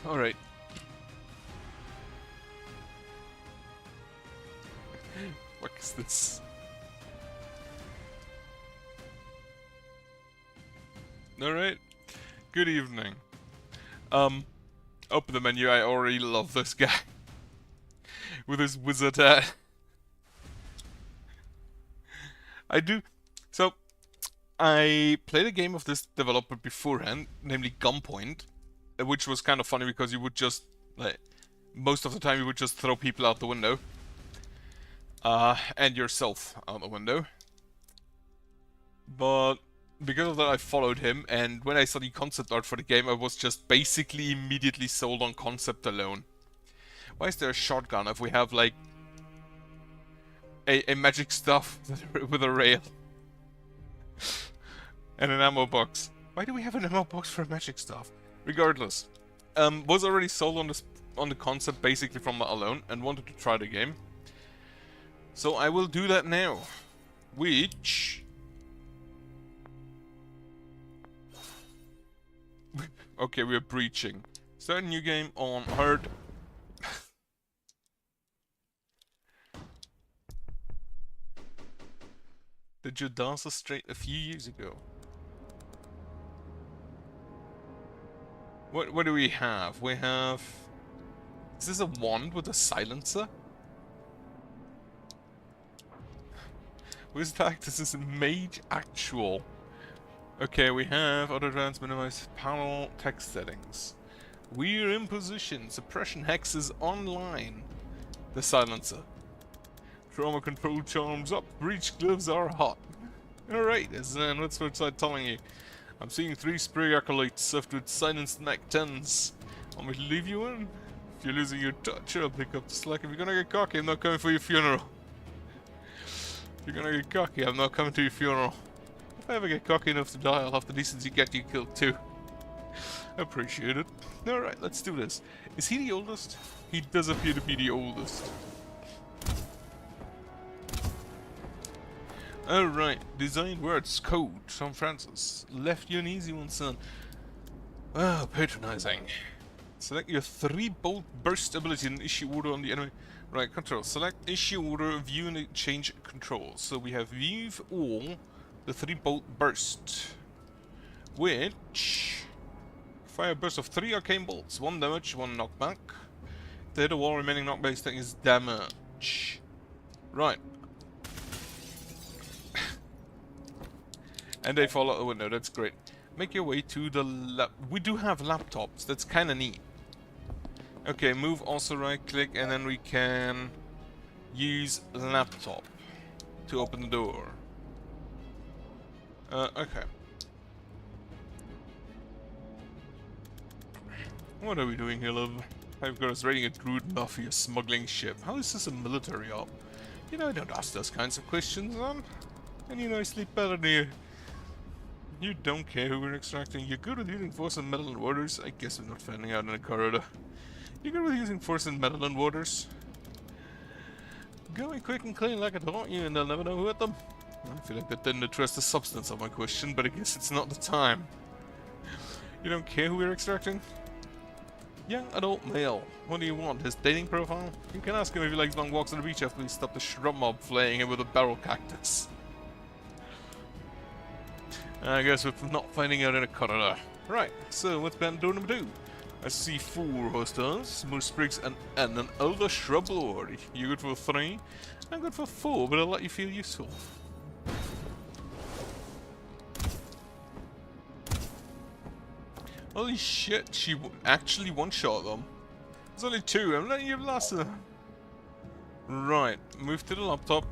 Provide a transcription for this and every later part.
Alright. What is this? Alright. Good evening. Open the menu. I already love this guy. With his wizard hat. I do. So, I played a game of this developer beforehand, namely Gunpoint, which was kind of funny because you would just, like, most of the time you would just throw people out the window. And yourself out the window. But because of that I followed him, and when I saw the concept art for the game, I was just basically immediately sold on concept alone. Why is there a shotgun if we have, like, a magic stuff with a rail? And an ammo box. Why do we have an ammo box for magic stuff? Regardless. Was already sold on the concept basically from that alone, and wanted to try the game. So I will do that now. Which... okay, we're breaching. Start a new game on hard. Did you dance us straight a few years ago? What do we have? We have... is this a wand with a silencer? Wizard Act, this is Mage Actual. Okay, we have auto advance, minimize panel text settings. We're in position. Suppression hex is online. The silencer. Trauma control charms up. Breach gloves are hot. Alright, and what's outside telling you? I'm seeing 3 spray acolytes stuffed with silenced Mac 10s. Want me to leave you in? If you're losing your touch, I'll pick up the slack. If you're gonna get cocky, I'm not coming for your funeral. If you're gonna get cocky, I'm not coming to your funeral. If I ever get cocky enough to die, I'll have the decency to get you killed too. Appreciate it. Alright, let's do this. Is he the oldest? He does appear to be the oldest. Alright, design words, code, Tom Francis. Left you an easy one, son. Ah, patronizing. Select your 3-bolt burst ability and issue order on the enemy. Right, control. Select issue order, view and change controls. So we have view all the 3-bolt burst. Which... fire a burst of 3 arcane bolts. 1 damage, 1 knockback. To hit a wall, remaining knockback thing is damage. Right. And they fall out the window, that's great. Make your way to the we do have laptops, that's kinda neat. Okay, move, also right click, and then we can use laptop to open the door. Okay. What are we doing here, love? I've got us raiding a Druid Mafia smuggling ship. How is this a military op? You know, I don't ask those kinds of questions, and you know I sleep better than you. You don't care who we're extracting. You're good with using force and metal and waters. I guess we're not finding out in the corridor. You're good with using force and metal and waters. Going quick and clean like I taught you, and they'll never know who hit them. I feel like that didn't address the substance of my question, but I guess it's not the time. You don't care who we're extracting? Young adult male. What do you want? His dating profile? You can ask him if he likes long walks on the beach after we stop the shrub mob flaying him with a barrel cactus. I guess we're not finding out in a corridor. Right, so what's Ben doing to do? I see 4 hostiles, more sprigs, and an elder shrub lord. You good for 3? I'm good for 4, but I'll let you feel useful. Holy shit, she actually one-shot them. There's only 2, I'm letting you last them. Right, move to the laptop,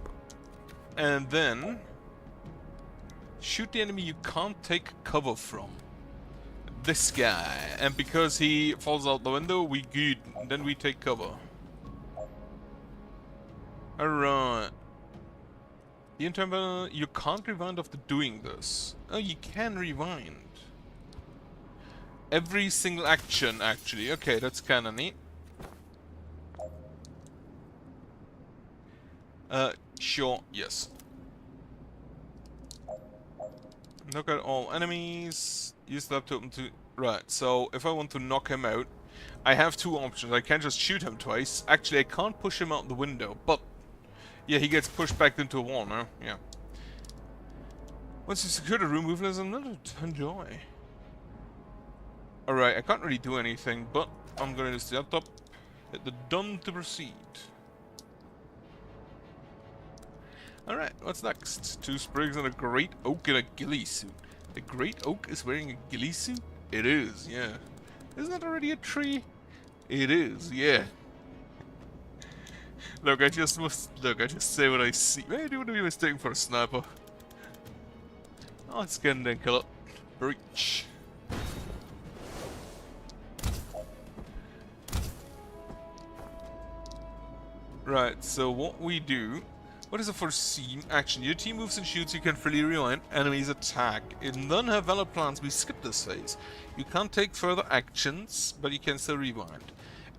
and then... shoot the enemy you can't take cover from. This guy. And because he falls out the window, we good. Then we take cover. Alright. The internal, you can't rewind after doing this. Oh, you can rewind. Every single action, actually. Okay, that's kinda neat. Sure, yes. Knock out all enemies. Use the laptop to... right, so if I want to knock him out, I have two options. I can just shoot him twice. Actually, I can't push him out the window, but yeah, he gets pushed back into a wall now. Yeah. Once you secure the room, move as another. Enjoy. Alright, I can't really do anything, but I'm gonna use the laptop. Hit the done to proceed. Alright, what's next? 2 sprigs and a great oak in a ghillie suit. The great oak is wearing a ghillie suit? It is, yeah. Isn't that already a tree? It is, yeah. Look, I just say what I see. Maybe I do want to be mistaken for a sniper. Oh, let's get in there and kill it. Breach. Right, so what we do... What is a foreseen action? Your team moves and shoots, you can freely rewind. Enemies attack. In none have valid plans, we skip this phase. You can't take further actions, but you can still rewind.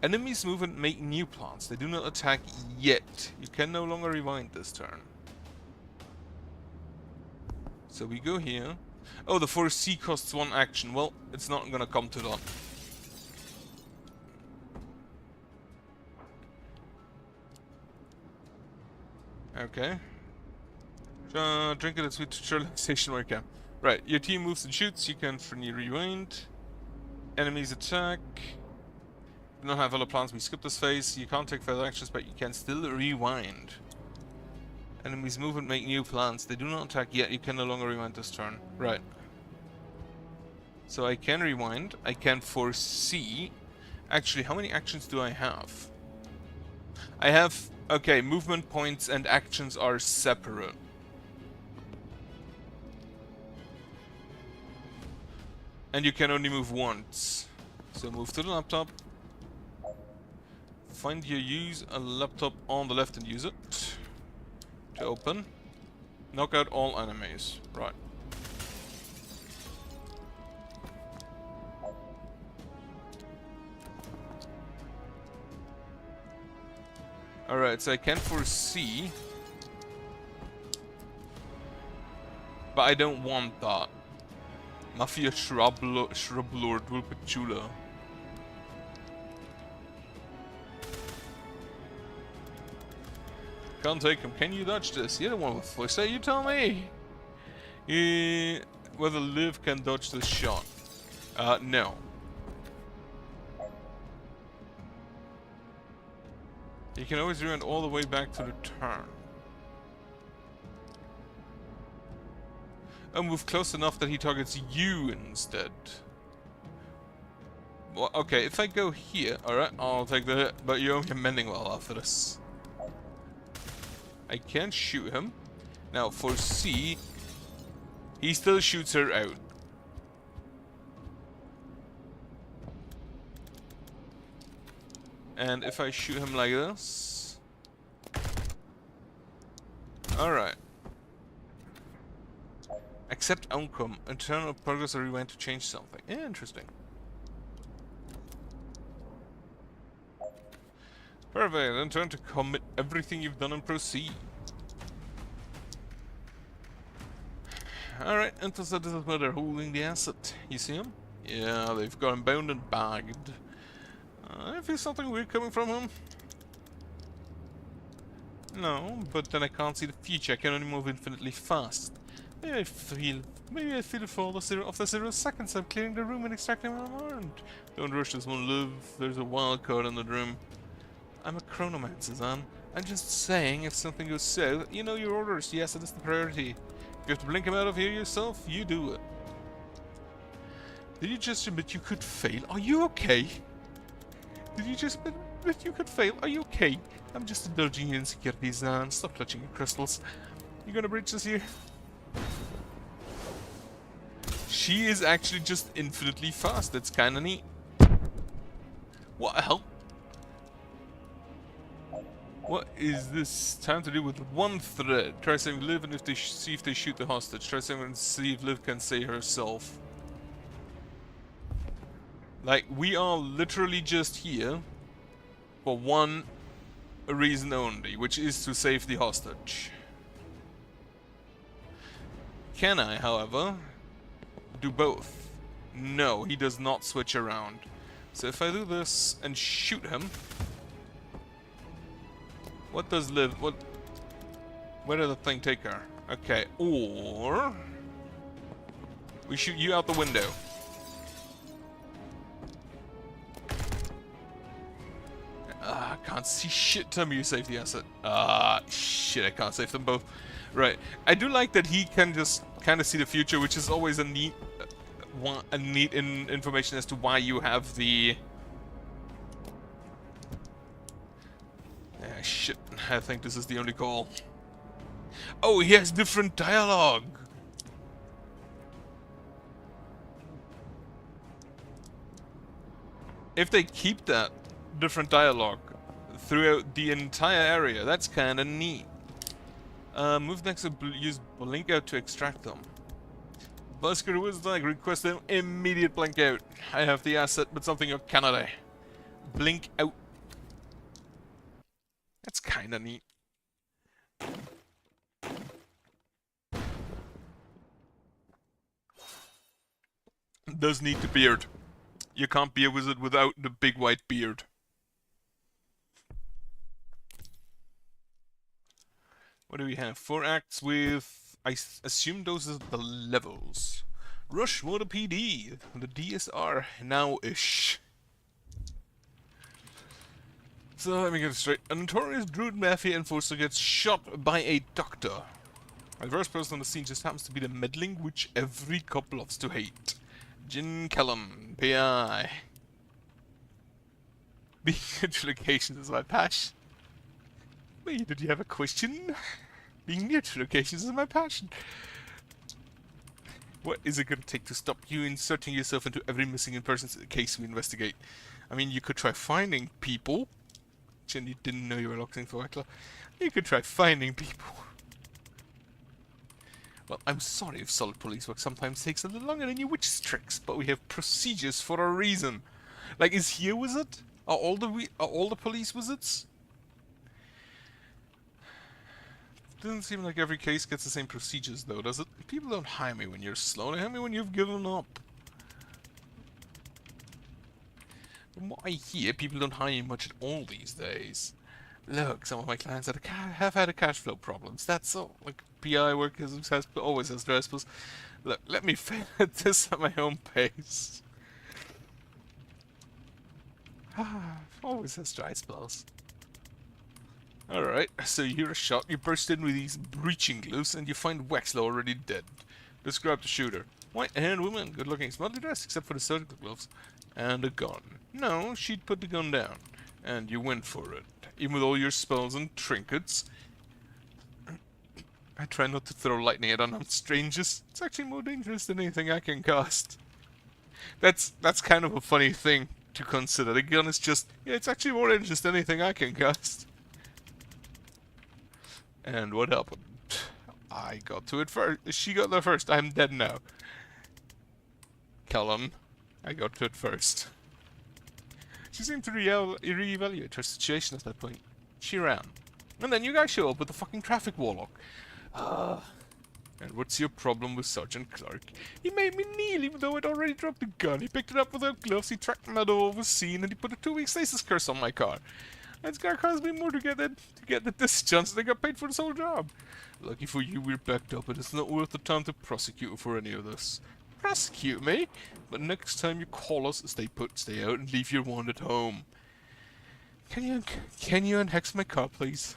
Enemies move and make new plans. They do not attack yet. You can no longer rewind this turn. So we go here. Oh, the foresee costs 1 action. Well, it's not gonna come to that. Okay. Drink it and switch to relaxation where you can. Right, your team moves and shoots, you can freely rewind. Enemies attack. You don't have other plans, we skip this phase. You can't take further actions, but you can still rewind. Enemies move and make new plans. They do not attack yet, you can no longer rewind this turn. Right. So I can rewind, I can foresee. Actually, how many actions do I have? I have... Okay, movement points and actions are separate. And you can only move once. So move to the laptop. Find your use a laptop on the left and use it. To open. Knock out all enemies. Right. Alright, so I can foresee. But I don't want that. Mafia Shrublord Vulpechula. Can't take him. Can you dodge this? You're the one with foresight, you tell me! Whether Liv can dodge this shot. No. You can always rewind all the way back to the turn. And move close enough that he targets you instead. Well, okay, if I go here, alright, I'll take the hit, but you owe me a mending well after this. I can shoot him. Now, foresee, he still shoots her out. And if I shoot him like this... Alright. Accept outcome. Internal progress or rewind to change something. Yeah, interesting. Perfect. Then turn to commit everything you've done and proceed. Alright, and so this is where they're holding the asset. You see him? Yeah, they've got him bound and bagged. I feel something weird coming from him. No, but then I can't see the future. I can only move infinitely fast. Maybe I feel for all the 0 seconds I'm clearing the room and extracting what I want. Don't rush this one, Liv. There's a wild card in the room. I'm a chronomancer, Zan. I'm just saying, if something goes south, you know your orders. Yes, it is the priority. If you have to blink him out of here yourself, you do it. Did you just admit you could fail? Are you okay? Did you just admit you could fail? Are you okay? I'm just indulging your insecurities, Zan. Stop clutching your crystals. You gonna breach this here? She is actually just infinitely fast. That's kinda neat. What the hell? What is this? Time to deal with one thread. Try saving Liv and if they see if they shoot the hostage. Try saving and see if Liv can save herself. Like, we are literally just here for one reason only, which is to save the hostage. Can I, however, do both? No, he does not switch around. So if I do this and shoot him, what does live? What? Where did the thing take her? Okay, or we shoot you out the window. I can't see shit. Tell me you saved the asset. Shit, I can't save them both. Right. I do like that he can just kind of see the future, which is always a neat, information as to why you have the. Shit. I think this is the only call. Oh, he has different dialogue. If they keep that different dialogue throughout the entire area, that's kind of neat. Move next to use blink out to extract them. Busker was like request them immediate blink out. I have the asset, but something you cannot. Blink out. That's kind of neat. Does need the beard. You can't be a wizard without the big white beard. What do we have? 4 acts with... I assume those are the levels. Rushwater PD. The DSR now-ish. So let me get it straight. A notorious Druid Mafia enforcer gets shot by a doctor. The first person on the scene just happens to be the meddling witch every cop loves to hate. Jin Callum, PI. Being neutral occasions is my passion. Wait, did you have a question? Being neutral occasions is my passion. What is it going to take to stop you inserting yourself into every missing person case we investigate? I mean, you could try finding people. Jen, you didn't know you were locked in for Ekla. You could try finding people. Well, I'm sorry if solid police work sometimes takes a little longer than your witch's tricks, but we have procedures for a reason. Like, is he a wizard? Are all the police wizards? Doesn't seem like every case gets the same procedures, though, does it? People don't hire me when you're slow. They hire me when you've given up. From what I hear, people don't hire you much at all these days. Look, some of my clients have had cash flow problems. That's all. Like, PI work always has dry spells. Look, let me fail at this at my own pace. Always has dry spells. Alright, so you're a shot. You burst in with these breaching gloves and you find Wexler already dead. Describe the shooter. White-haired woman, good-looking, smartly dressed except for the surgical gloves. And a gun. No, she'd put the gun down. And you went for it. Even with all your spells and trinkets. I try not to throw lightning at unarmed strangers. It's actually more dangerous than anything I can cast. That's kind of a funny thing to consider. The gun is just... yeah, it's actually more dangerous than anything I can cast. And what happened? I got to it first. She got there first. I'm dead now. Callum, I got to it first. She seemed to reevaluate her situation at that point. She ran. And then you guys show up with the fucking traffic warlock. And what's your problem with Sergeant Clark? He made me kneel even though I'd already dropped the gun. He picked it up without gloves, he tracked Meadow over scene, and he put a 2-week stasis curse on my car. It's gonna cost me more to get the discharge than I got paid for this whole job. Lucky for you, we're backed up, and it's not worth the time to prosecute you for any of this. Prosecute me? But next time you call us, stay put, stay out, and leave your wand at home. Can you unhex my car, please?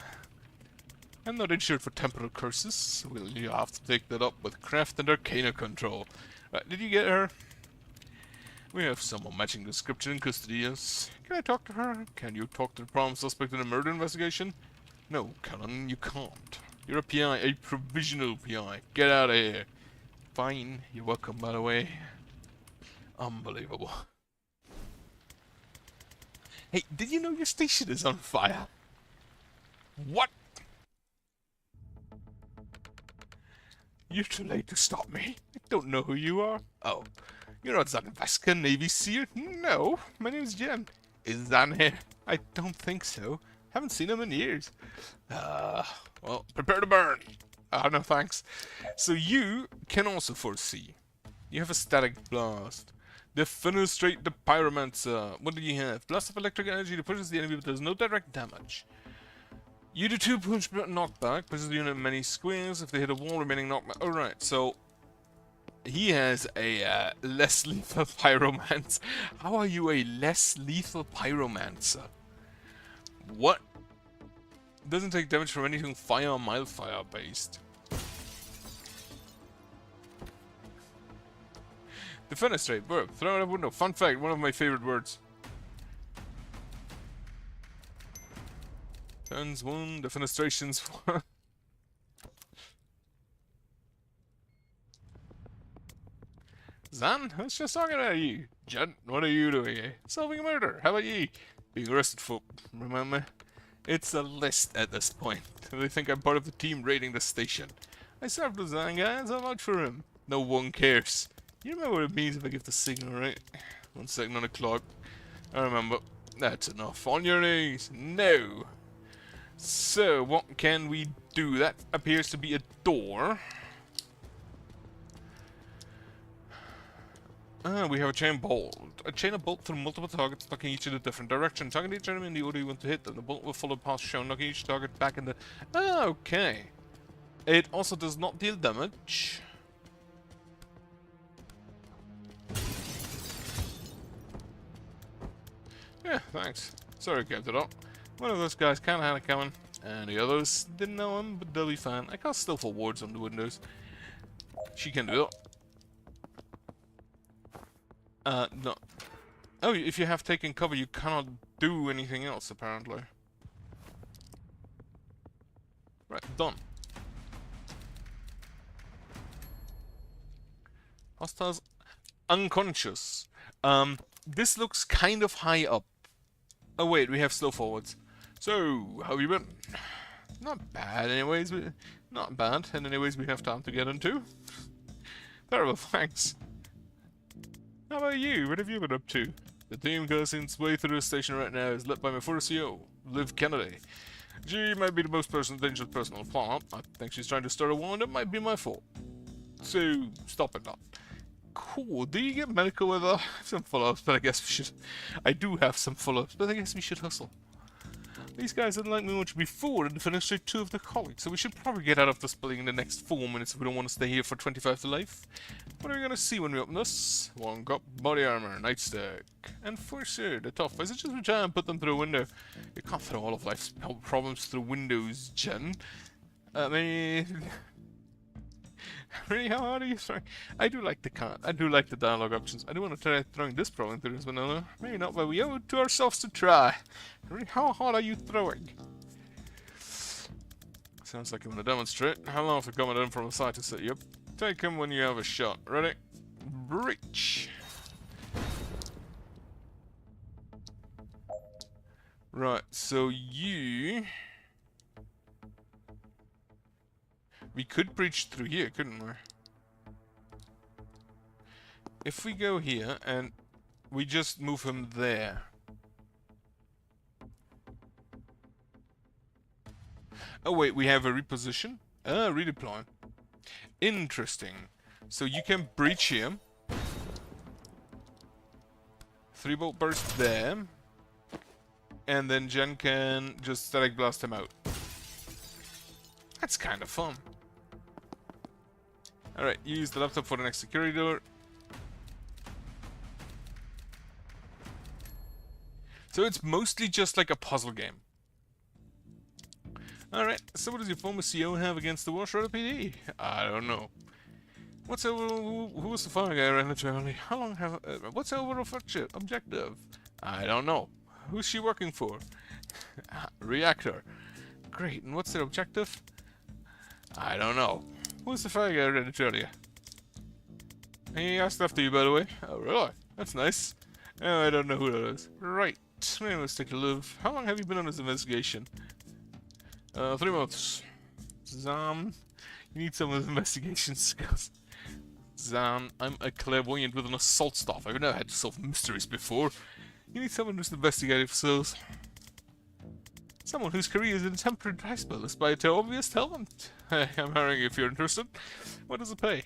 I'm not insured for temporal curses. Will you have to take that up with craft and arcana control? Did you get her? We have someone matching the description in custody, yes. Can I talk to her? Can you talk to the problem suspect in a murder investigation? No, Callan, you can't. You're a PI, a provisional PI. Get out of here. Fine, you're welcome, by the way. Unbelievable. Hey, did you know your station is on fire? What? You're too late to stop me. I don't know who you are. Oh, you're not Zan Veska, Navy SEAL? No, my name's Jen. Is Zan here? I don't think so. Haven't seen him in years. Well, prepare to burn. No thanks. So you can also foresee. You have a static blast. Defenestrate the Pyromancer. What do you have? Blast of electric energy that pushes the enemy but does no direct damage. You do 2 punch knockback, pushes the unit many squares. If they hit a wall, remaining knockback. Alright, so he has a less lethal Pyromancer. How are you a less lethal Pyromancer? What? Doesn't take damage from anything fire or mild fire based. Defenestrate, verb, throw out a window. Fun fact, one of my favorite words. Turns 1, defenestrations 1. Zan, I was just talking about you. Jen, what are you doing here? Solving a murder. How about you? Being arrested for... Remember? It's a list at this point. They think I'm part of the team raiding the station. I served with Zan, guys. I'll vouch for him. No one cares. You remember what it means if I give the signal, right? 1 second on the clock. I remember. That's enough. On your knees. No. So, what can we do? That appears to be a door. We have a chain bolt. A chain of bolt through multiple targets, knocking each in a different direction. Target each enemy in the order you want to hit them. The bolt will follow the path shown, knocking each target back in the... okay. It also does not deal damage. Yeah, thanks. Sorry I kept it up. One of those guys kinda had it coming, and the others didn't know him, but they'll be fine. I cast Stealth Wards on the windows. She can do it. No. Oh, if you have taken cover, you cannot do anything else, apparently. Right, done. Hostiles unconscious. This looks kind of high up. Oh wait, we have slow forwards. So, how have you been? Not bad anyways, not bad. And anyways, we have time to get into. Terrible, thanks. How about you? What have you been up to? The team cursing its way through the station right now is led by my first CEO, Liv Kennedy. She might be the most dangerous person on the planet. I think she's trying to start a war and it might be my fault. So, stop it now. Cool. Do you get medical with her? Some follow-ups, but I guess we should... I do have some follow-ups, but I guess we should hustle. These guys didn't like me much before and finished 2 of the colleagues, so we should probably get out of this building in the next 4 minutes if we don't want to stay here for 25 to life. What are we gonna see when we open this? One got body armor, nightstick, and for sure, the tough is it just we try and put them through a window. You can't throw all of life's problems through windows, Jen. I mean... Really, how hard are you throwing? I do like the dialogue options. I do want to try throwing this problem through this vanilla. Maybe not, but we owe it to ourselves to try. Really, how hard are you throwing? Sounds like I'm gonna demonstrate. How long for coming in from the side to set you up? Take him when you have a shot. Ready? Breach. Right, so you... We could breach through here, couldn't we? If we go here and we just move him there. Oh wait, we have a reposition? Redeploy. Interesting. So you can breach here. 3-bolt burst there. And then Jen can just static blast him out. That's kind of fun. Alright, use the laptop for the next security door. So it's mostly just like a puzzle game. Alright, so what does your former CEO have against the Washroad PD? I don't know. Who was the fire guy around the Charlie? How long have... what's our overall objective? I don't know. Who's she working for? Reactor. Great, and what's their objective? I don't know. Who's the fire guy around the Charlie? He asked after you, by the way. Oh, really? That's nice. Oh, I don't know who that is. Right. Maybe let's take a look. How long have you been on this investigation? 3 months. Zan, you need some of the investigation skills. Zan, I'm a clairvoyant with an assault staff. I've never had to solve mysteries before. You need someone who's investigative skills. Someone whose career is in temporary dry spell despite their obvious talent. Hey, I'm hiring if you're interested. What does it pay?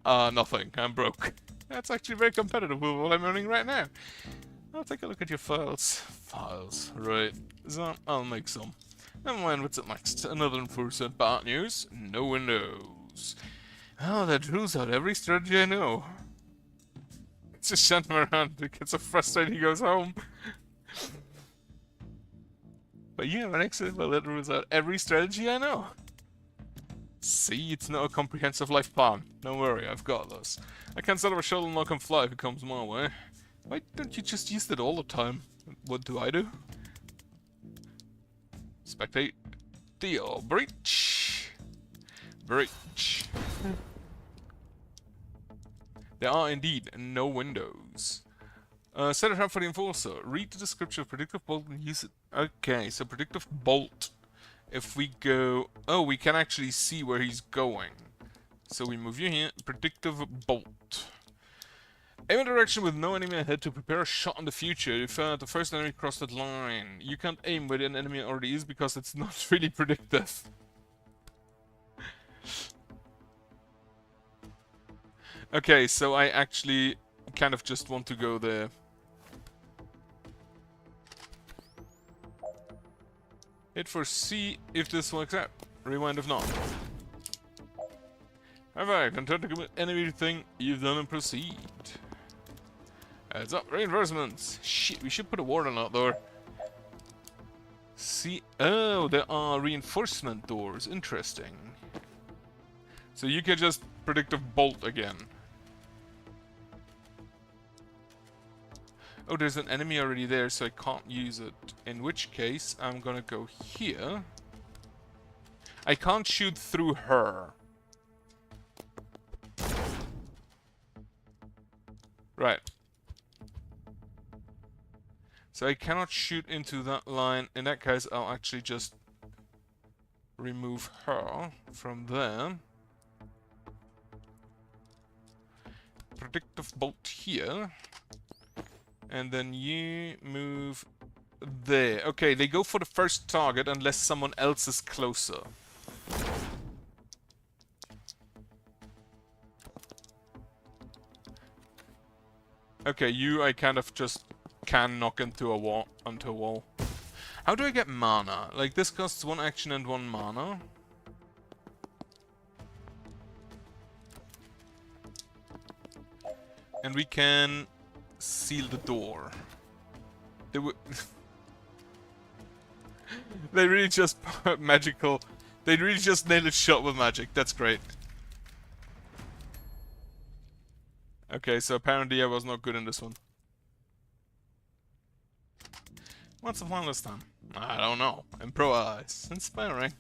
Nothing. I'm broke. That's actually very competitive with what I'm earning right now. I'll take a look at your files. Files, right. So, I'll make some. Never mind, what's up next? Another unfortunate bad news. No windows. Oh, that rules out every strategy I know. Just send him around. He gets so frustrated he goes home. But you have an excellent, well, that rules out every strategy I know. See, it's not a comprehensive life plan. Don't worry, I've got this. I can set up a shuttle and knock and fly if it comes my way. Why don't you just use it all the time? What do I do? Spectate. Deal. Breach. Breach. There are indeed no windows. Set a trap for the Enforcer. Read the description of Predictive Bolt and use it. Okay, so Predictive Bolt. If we go... Oh, we can actually see where he's going. So we move you here. Predictive Bolt. Aim a direction with no enemy ahead to prepare a shot in the future if the first enemy crossed that line. You can't aim where an enemy already is because it's not really predictive. Okay, so I actually kind of just want to go there. Hit for C if this works out. Rewind if not. Alright, content to commit anything you've done and proceed. Heads up, reinforcements! Shit, we should put a warden out there. See, oh, there are reinforcement doors. Interesting. So you can just Predictive Bolt again. Oh, there's an enemy already there, so I can't use it. In which case, I'm gonna go here. I can't shoot through her. Right. So I cannot shoot into that line. In that case, I'll actually just remove her from there. Predictive Bolt here. And then you move there. Okay, they go for the first target unless someone else is closer. Okay, you I kind of just can knock into a wall. How do I get mana? Like, this costs 1 action and 1 mana. And we can seal the door. They would. They really just magical. They really just nailed it shot with magic. That's great. Okay, so apparently I was not good in this one. What's the plan this time? I don't know. Improvise. Inspiring.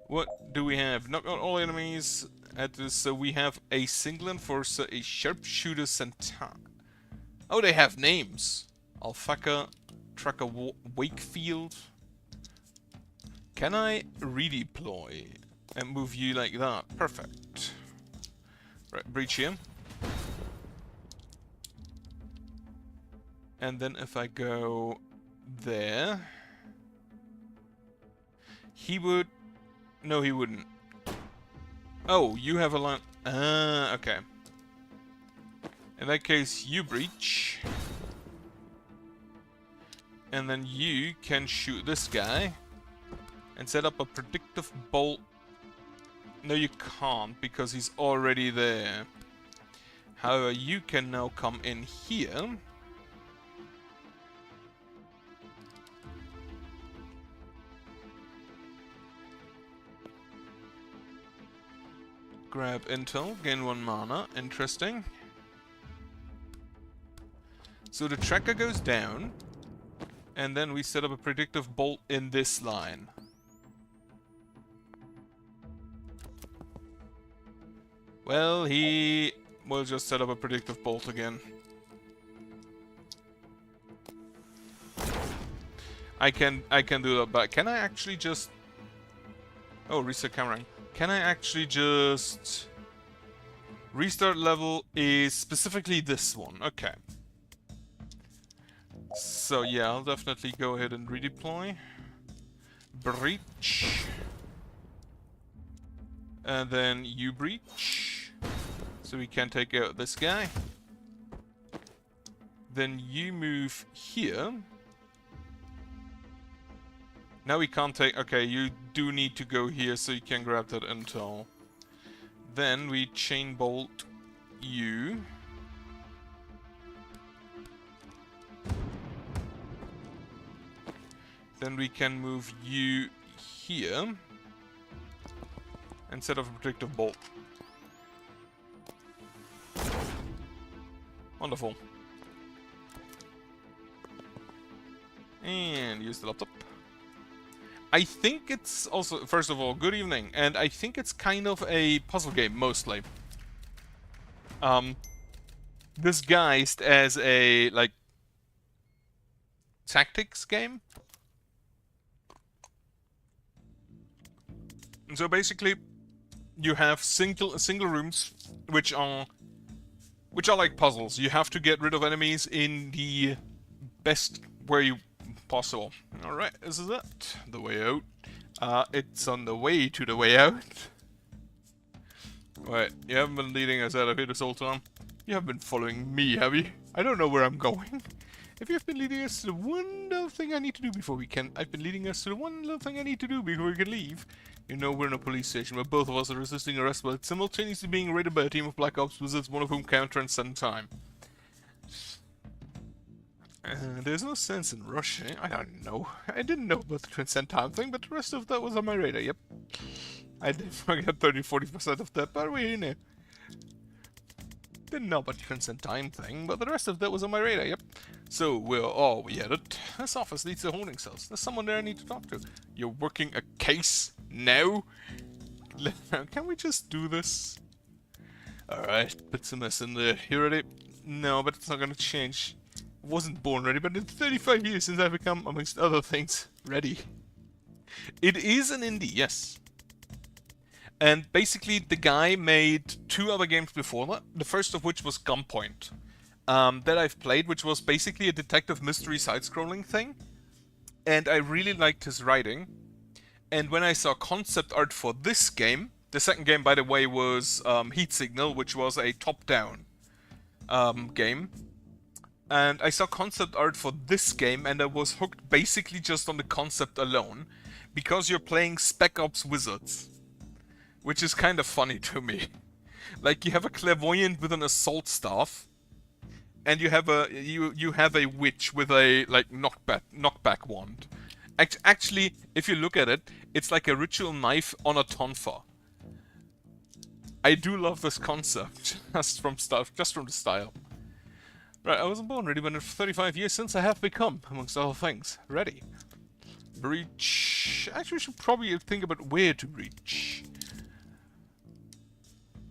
What do we have? Knock out all enemies. At this, so we have a single enforcer, a sharpshooter centaur. Oh, they have names. Alfaka, Tracker Wakefield. Can I redeploy and move you like that? Perfect. Right, breach here. And then if I go there, he would... No, he wouldn't. Oh, you have a line... Ah, okay. In that case, you breach. And then you can shoot this guy. And set up a Predictive Bolt. No, you can't, because he's already there. However, you can now come in here. Grab intel, gain 1 mana. Interesting. So the tracker goes down. And then we set up a Predictive Bolt in this line. Well, he will just set up a Predictive Bolt again. I can do that, but can I actually just... Oh, reset camera. Can I actually just... Restart level is specifically this one. Okay. So yeah, I'll definitely go ahead and redeploy. Breach. And then you breach. So we can take out this guy. Then you move here. Now we can't take... Okay, you do need to go here so you can grab that intel. Then we chain bolt you. Then we can move you here instead of a predictive bolt. Wonderful. And use the laptop. I think it's also, first of all, good evening, and I think it's kind of a puzzle game, mostly. Disguised as a, like, tactics game. And so basically, you have single rooms, which are like puzzles. You have to get rid of enemies in the best way possible. Alright, this is it. The way out. It's on the way to the way out. Wait, you haven't been leading us out of here this whole time? You haven't been following me, have you? I don't know where I'm going. If you've been leading us to the one little thing I need to do before we can... I've been leading us to the one little thing I need to do before we can leave. You know we're in a police station where both of us are resisting arrest while simultaneously being raided by a team of Black Ops wizards, one of whom can transcend time. There's no sense in rushing. I don't know. I didn't know about the transcend time thing, but the rest of that was on my radar, yep. I did forget 30-40% of that, but we know. Didn't know about the transcend time thing, but the rest of that was on my radar, yep. So, where are we headed? This office leads to holding cells. There's someone there I need to talk to. You're working a case now? Can we just do this? Alright, put some mess in there. You ready? No, but it's not gonna change. Wasn't born ready, but in 35 years since I've become, amongst other things, ready. It is an indie, yes. And basically, the guy made 2 other games before that, the first of which was Gunpoint, that I've played, which was basically a detective mystery side-scrolling thing. And I really liked his writing. And when I saw concept art for this game, the second game, by the way, was Heat Signal, which was a top-down game. And I saw concept art for this game, and I was hooked basically just on the concept alone, because you're playing Spec Ops wizards, which is kind of funny to me. Like, you have a clairvoyant with an assault staff, and you have a you have a witch with a like knockback wand. Actually, if you look at it, it's like a ritual knife on a tonfa. I do love this concept, just from the style. Right, I wasn't born ready, but in 35 years since I have become, amongst other things, ready. Breach. Actually, we should probably think about where to breach.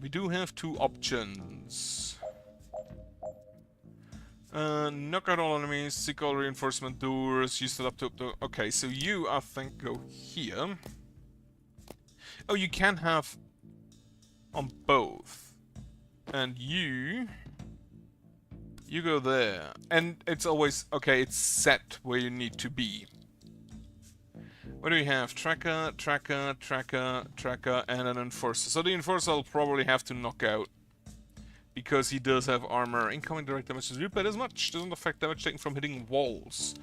We do have 2 options. Knock out all enemies, seek all reinforcement doors, use the laptop to... Okay, so you, I think, go here. Oh, you can have on both. And you go there. And it's always... Okay, it's set where you need to be. What do we have? Tracker, tracker, tracker, tracker, and an enforcer. So the enforcer I'll probably have to knock out, because he does have armor. Incoming direct damage is replayed as much. Doesn't affect damage taken from hitting walls.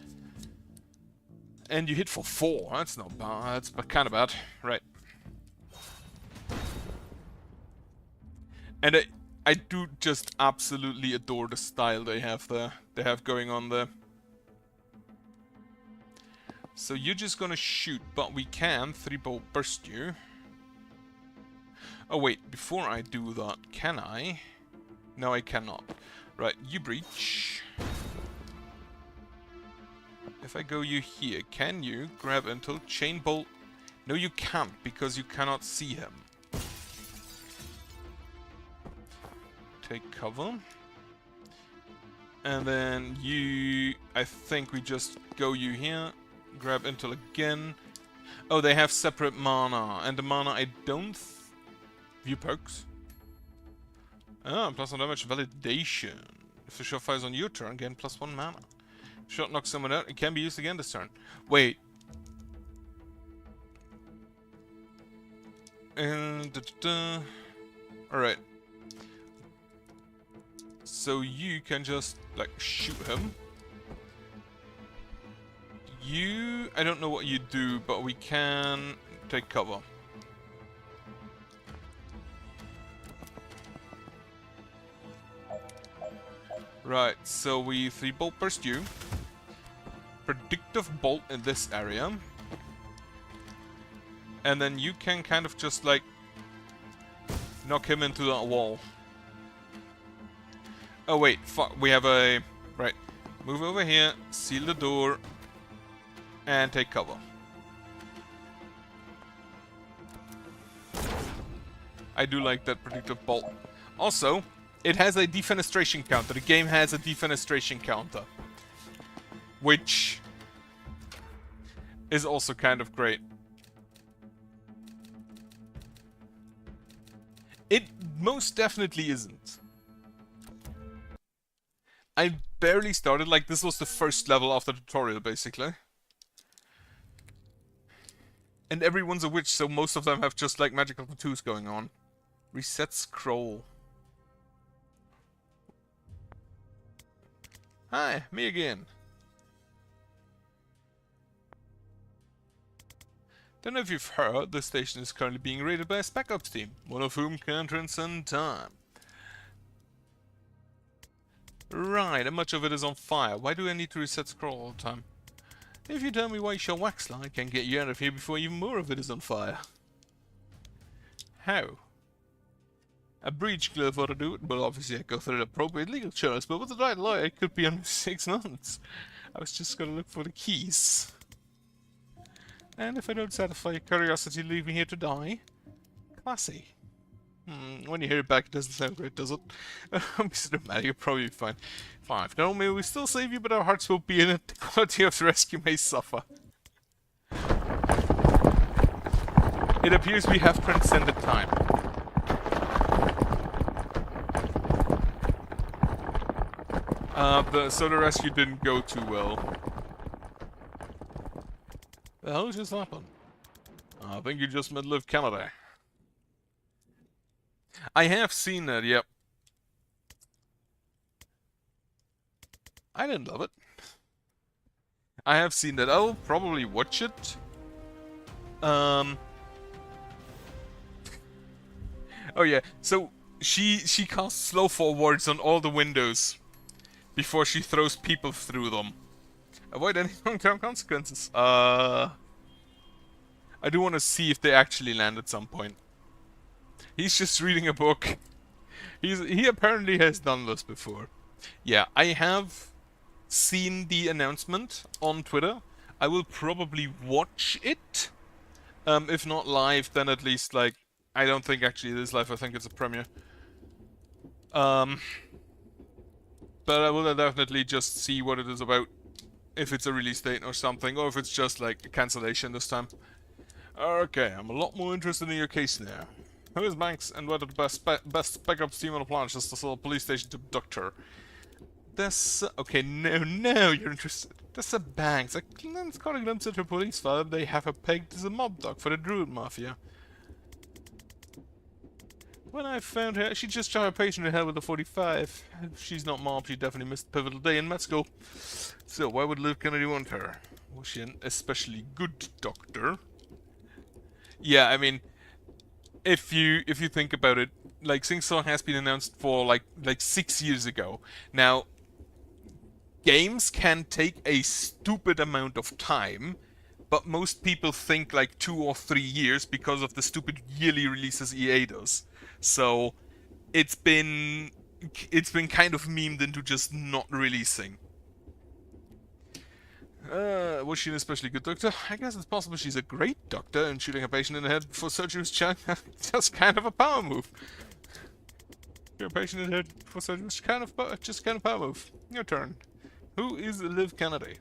And you hit for 4. That's not bad. That's kind of bad. Right. And I do just absolutely adore the style they have there. They have going on there. So you're just gonna shoot, but we can 3-bolt burst you. Oh wait, before I do that, can I? No, I cannot. Right, you breach. If I go you here, can you grab until chain bolt? No, you can't, because you cannot see him. Take cover. And then you... I think we just go you here. Grab Intel again. Oh, they have separate mana. And the mana I don't... View perks. Ah, +1 damage validation. If the shot fires on your turn, gain +1 mana. If shot knocks someone out, it can be used again this turn. Wait. And... Alright. So you can just, like, shoot him. You... I don't know what you do, but we can take cover. Right, so we 3-bolt burst you. Predictive bolt in this area. And then you can kind of just, like, knock him into that wall. Oh wait, fuck, we have a... Right, move over here, seal the door, and take cover. I do like that predictive bolt. Also, it has a defenestration counter. The game has a defenestration counter. Which is also kind of great. It most definitely isn't. I barely started, like this was the first level of the tutorial basically. And everyone's a witch, so most of them have just like magical tattoos going on. Reset scroll. Hi, me again. Don't know if you've heard, the station is currently being raided by a Spec Ops team, one of whom can transcend time. Right, and much of it is on fire. Why do I need to reset scroll all the time? If you tell me why you shall wax I can get you out of here before even more of it is on fire. How? A breach glove ought to do it. Well, obviously I go through the appropriate legal channels, but with the right lawyer it could be under 6 months. I was just gonna look for the keys. And if I don't satisfy your curiosity, leave me here to die. Classy. When you hear it back, it doesn't sound great, does it? Mr. Matter, you'll probably be fine. 5. Not only will we still save you, but our hearts will be in it. The quality of the rescue may suffer. It appears we have transcended time. So the rescue didn't go too well. The hell just happened? I think you just met Liv Kennedy. I have seen that, yep. I didn't love it. I have seen that. I'll probably watch it. Oh yeah, so she casts slow forwards on all the windows before she throws people through them. Avoid any long-term consequences. I do want to see if they actually land at some point. He's just reading a book. He apparently has done this before. Yeah, I have seen the announcement on Twitter. I will probably watch it. If not live, then at least, like, I don't think actually it is live, I think it's a premiere. But I will definitely just see what it is about. If it's a release date or something, or if it's just like a cancellation this time. Okay, I'm a lot more interested in your case now. Who is Banks and what are the best Spec Ops team on the planet just to sell a police station to Doctor? This... Okay, no, you're interested. That's a Banks. It's got a glimpse at her police file. They have her pegged as a mob dog for the Druid Mafia. When I found her, she just shot a patient in hell with a 45. If she's not mob, she definitely missed the pivotal day in med school. So, why would Liv Kennedy want her? Was she an especially good doctor? Yeah, I mean, if you think about it, like, Sing Song has been announced for like 6 years ago. Now, games can take a stupid amount of time, but most people think like 2 or 3 years because of the stupid yearly releases EA does. So it's been kind of memed into just not releasing. Was she an especially good doctor? I guess it's possible she's a great doctor, and shooting a patient in the head before surgery was just kind of a power move. Shoot a patient in the head before surgery was just kind of power move. Your turn. Who is Liv Kennedy?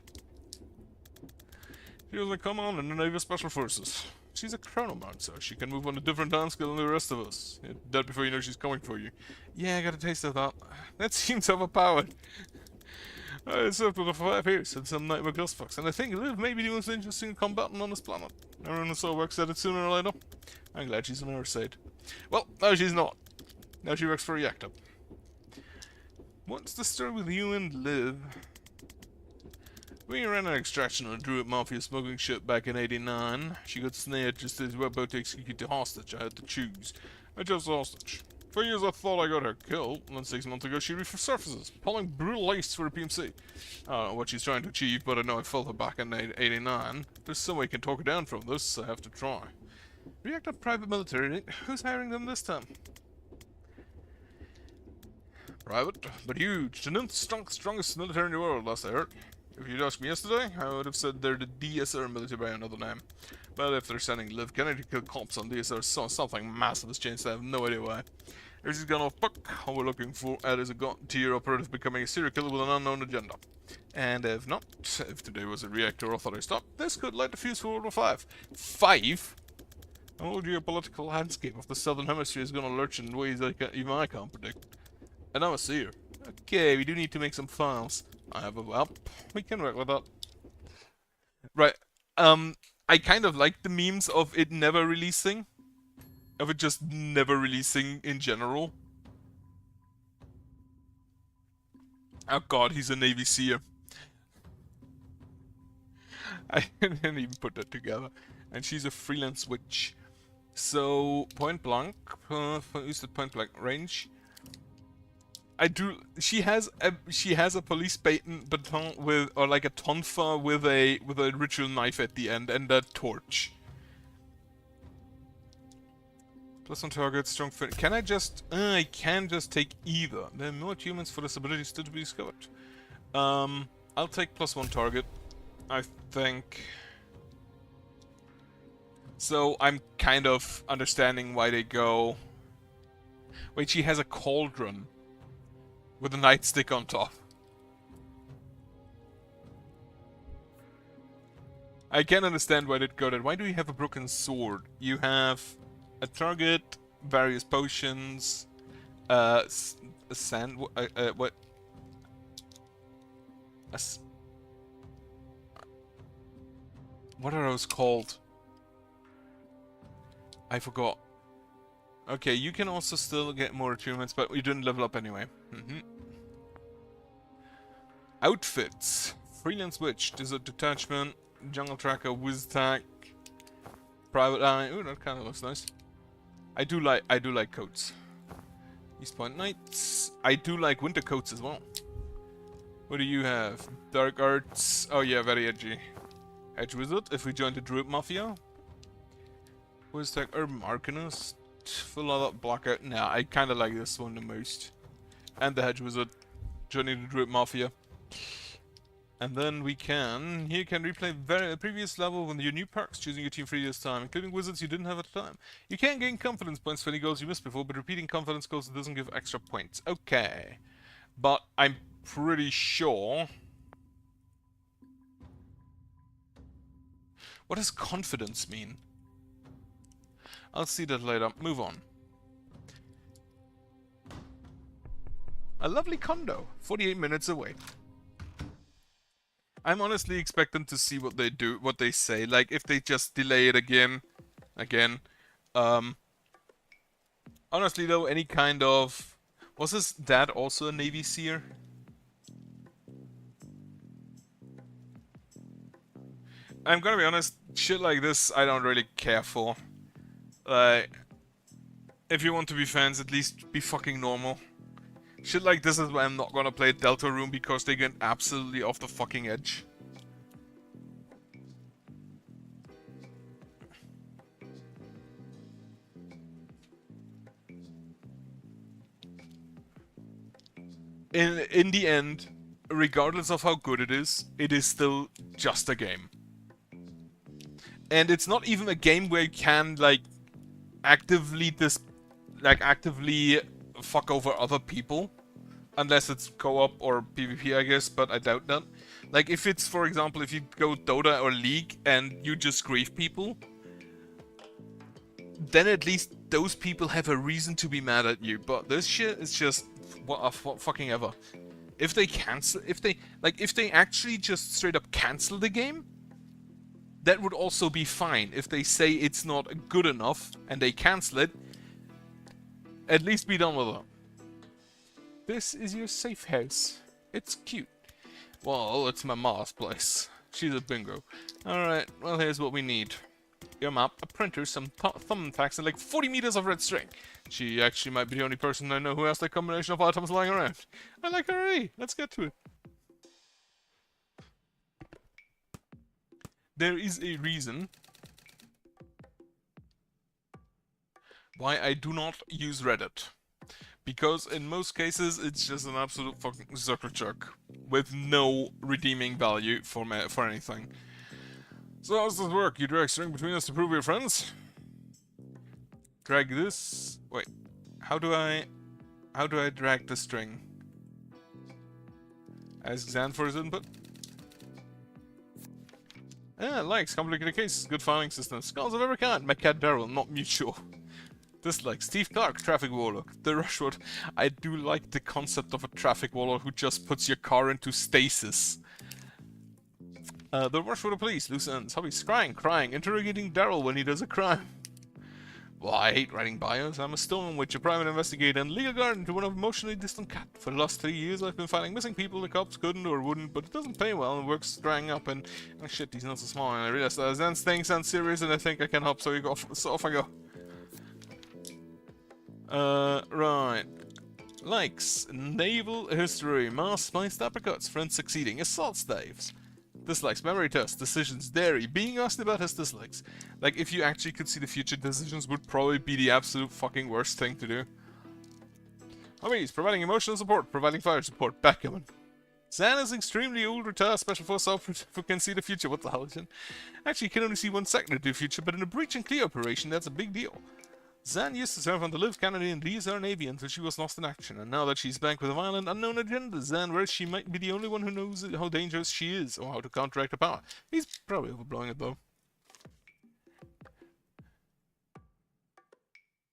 She was a command in the Naval Special Forces. She's a chronomancer. She can move on a different time scale than the rest of us. You're dead before you know she's coming for you. Yeah, I got a taste of that. That seems overpowered. I served with her for 5 years and some nightmare clusterfucks, and I think Liv may be the most interesting combatant on this planet. Everyone who saw works at it sooner or later. I'm glad she's on our side. Well, now she's not. Now she works for Reactor. What's the story with you and Liv? We ran an extraction on a Druid Mafia smuggling ship back in '89. She got snared just as we were about to execute the hostage. I had to choose. I chose the hostage. For years I thought I got her killed, and then 6 months ago she resurfaces, pulling brutal ace for a PMC. I don't know what she's trying to achieve, but I know I felt her back in '89. There's some way I can talk her down from this, I have to try. Reactor private military, who's hiring them this time? Private, but huge. The 9th strongest military in the world, last I heard. If you'd asked me yesterday, I would have said they're the DSR military by another name. But if they're sending Liv Kennedy to kill cops on DSR, something massive has changed. I have no idea why. If she's gone off book, all we're looking for is a god-tier operative becoming a serial killer with an unknown agenda. And if not, if today was a reactor authorized stop, this could light the fuse for World War 5. 5? The whole geopolitical landscape of the Southern Hemisphere is gonna lurch in ways that even I can't predict. And I'm a seer. Okay, we do need to make some files. I have a map. We can work with that. Right. I kind of like the memes of it never releasing. Of it just never releasing in general. Oh god, he's a Navy SEAL. I didn't even put that together. And she's a freelance witch. So, point blank. Use the point blank range. She has a police baton with, or like a tonfa with a ritual knife at the end and a torch. +1 target, strong fin. Can I just? I can just take either. There are more humans for this ability still to be discovered. I'll take +1 target. I think. So I'm kind of understanding why they go. Wait, she has a cauldron. With a nightstick on top. I can understand why they'd go that. Why do you have a broken sword? You have a target, various potions, a sand. What? What are those called? I forgot. Okay, you can also still get more achievements, but you didn't level up anyway. Outfits. Freelance Witch, Desert Detachment, Jungle Tracker, Wiztac, Private Eye. Ooh, that kind of looks nice. I do like coats. East Point Knights. I do like winter coats as well. What do you have? Dark Arts. Oh yeah, very edgy. Edge Wizard, if we join the Druid Mafia. Wiztac, Urban Arcanist. Full of Blackout. Nah, I kind of like this one the most. And the Hedge Wizard. Joining the Druid Mafia. And then we can... Here you can replay a previous level with your new perks, choosing your team for this time, including wizards you didn't have at the time. You can gain confidence points for any goals you missed before, but repeating confidence goals doesn't give extra points. Okay. But I'm pretty sure... What does confidence mean? I'll see that later. Move on. A lovely condo, 48 minutes away. I'm honestly expecting to see what they do, what they say. Like, if they just delay it again. Honestly though, any kind of... Was his dad also a Navy SEAL? I'm gonna be honest, shit like this I don't really care for. Like, if you want to be fans, at least be fucking normal. Shit like this is why I'm not gonna play Deltarune, because they get absolutely off the fucking edge. In the end, regardless of how good it is still just a game. And it's not even a game where you can, like, actively fuck over other people. Unless it's co-op or PvP, I guess, but I doubt that. Like, if it's, for example, if you go Dota or League and you just grief people, then at least those people have a reason to be mad at you. But this shit is just what fucking ever. If they actually just straight up cancel the game, that would also be fine. If they say it's not good enough and they cancel it, at least be done with it. This is your safe house. It's cute. Well, it's my ma's place. She's a bingo. Alright, well here's what we need. Your map, a printer, some thumbtacks, and like 40 meters of red string. She actually might be the only person I know who has that combination of items lying around. I like her already. Let's get to it. There is a reason why I do not use Reddit. Because in most cases, it's just an absolute fucking circle jerk with no redeeming value for anything. So how does this work? You drag string between us to prove you're friends? Drag this... Wait. How do I drag the string? Ask Xan for his input? Likes, complicated cases, good filing system, skulls of every kind, my cat Daryl, not mutual. Dislikes, Steve Clark, traffic warlock, the Rushwood. I do like the concept of a traffic warlock who just puts your car into stasis. The Rushwood police, loose ends, hobbies, crying, interrogating Daryl when he does a crime. Well, I hate writing bios. I'm a stone witch, a private investigator, and legal guardian to one emotionally distant cat. For the last 3 years, I've been filing missing people the cops couldn't or wouldn't, but it doesn't pay well and works drying up. And oh shit, these notes are small. And I realized that Zan's thing sounds serious, and I think I can help. So off I go. Right. Likes, naval history, Mars spiced apricots, friends succeeding, assault staves. Dislikes, memory tests, decisions, dairy, being asked about his dislikes. Like, if you actually could see the future, decisions would probably be the absolute fucking worst thing to do. Hobbies, providing emotional support, providing fire support, backgammon. Zan is extremely old, retired special force operative who can see the future. What the hell is it? Actually, can only see 1 second into the future, but in a breach and clear operation, that's a big deal. Zan used to serve on the Liv Kennedy and DSR Navy until she was lost in action, and now that she's back with a violent, unknown agenda, Zan where she might be the only one who knows how dangerous she is, or how to counteract her power. He's probably overblowing it, though.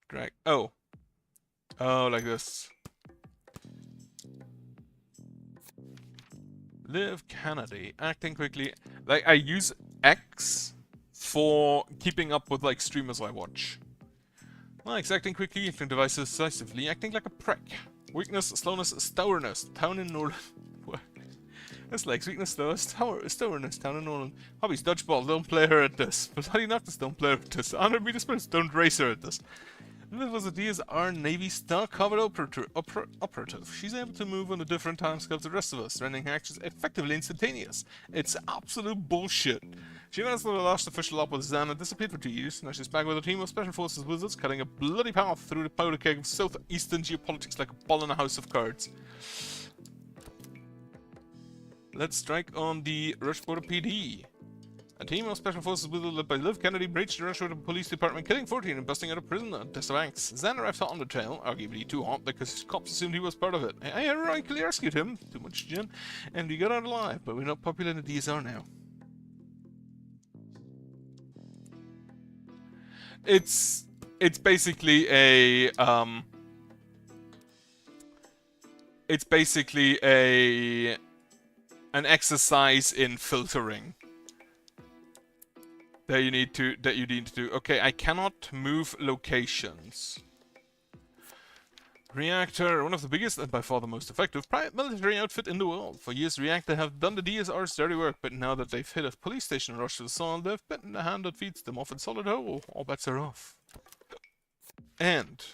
Drag. Oh. Oh, like this. Liv Kennedy, acting quickly. Like, I use X for keeping up with, like, streamers I watch. Likes, acting quickly, acting decisively, acting like a prick. Weakness, slowness, stubbornness, town in Norland. Dislikes, weakness, stubbornness, town in Norland. Hobbies, dodgeball, don't play her at this. Bloody Noctis, don't play her at this. Honor be dispersed, don't race her at this. Liv was a DSR Navy Star Covered operative. She's able to move on a different timescale to the rest of us, rendering her actions effectively instantaneous. It's absolute bullshit. She managed to last official op with Zan and disappeared for 2 years. Now she's back with a team of Special Forces wizards, cutting a bloody path through the powder keg of southeastern geopolitics like a ball in a house of cards. Let's strike on the Rushwood PD. A team of Special Forces wizards led by Liv Kennedy breached the Rushwood Police Department, killing 14 and busting out a prison on Tessa Banks. Zan arrived hot on the trail, arguably too hot because cops assumed he was part of it. I heroically rescued him, too much gin, and we got out alive, but we're not popular in the DSR now. It's basically a an exercise in filtering that you need to do. Okay, I cannot move locations. Reactor, one of the biggest and by far the most effective private military outfit in the world. For years, Reactor have done the DSR's dirty work, but now that they've hit a police station and rushed to the soil, they've bitten the hand that feeds them off in solid hole. All bets are off. And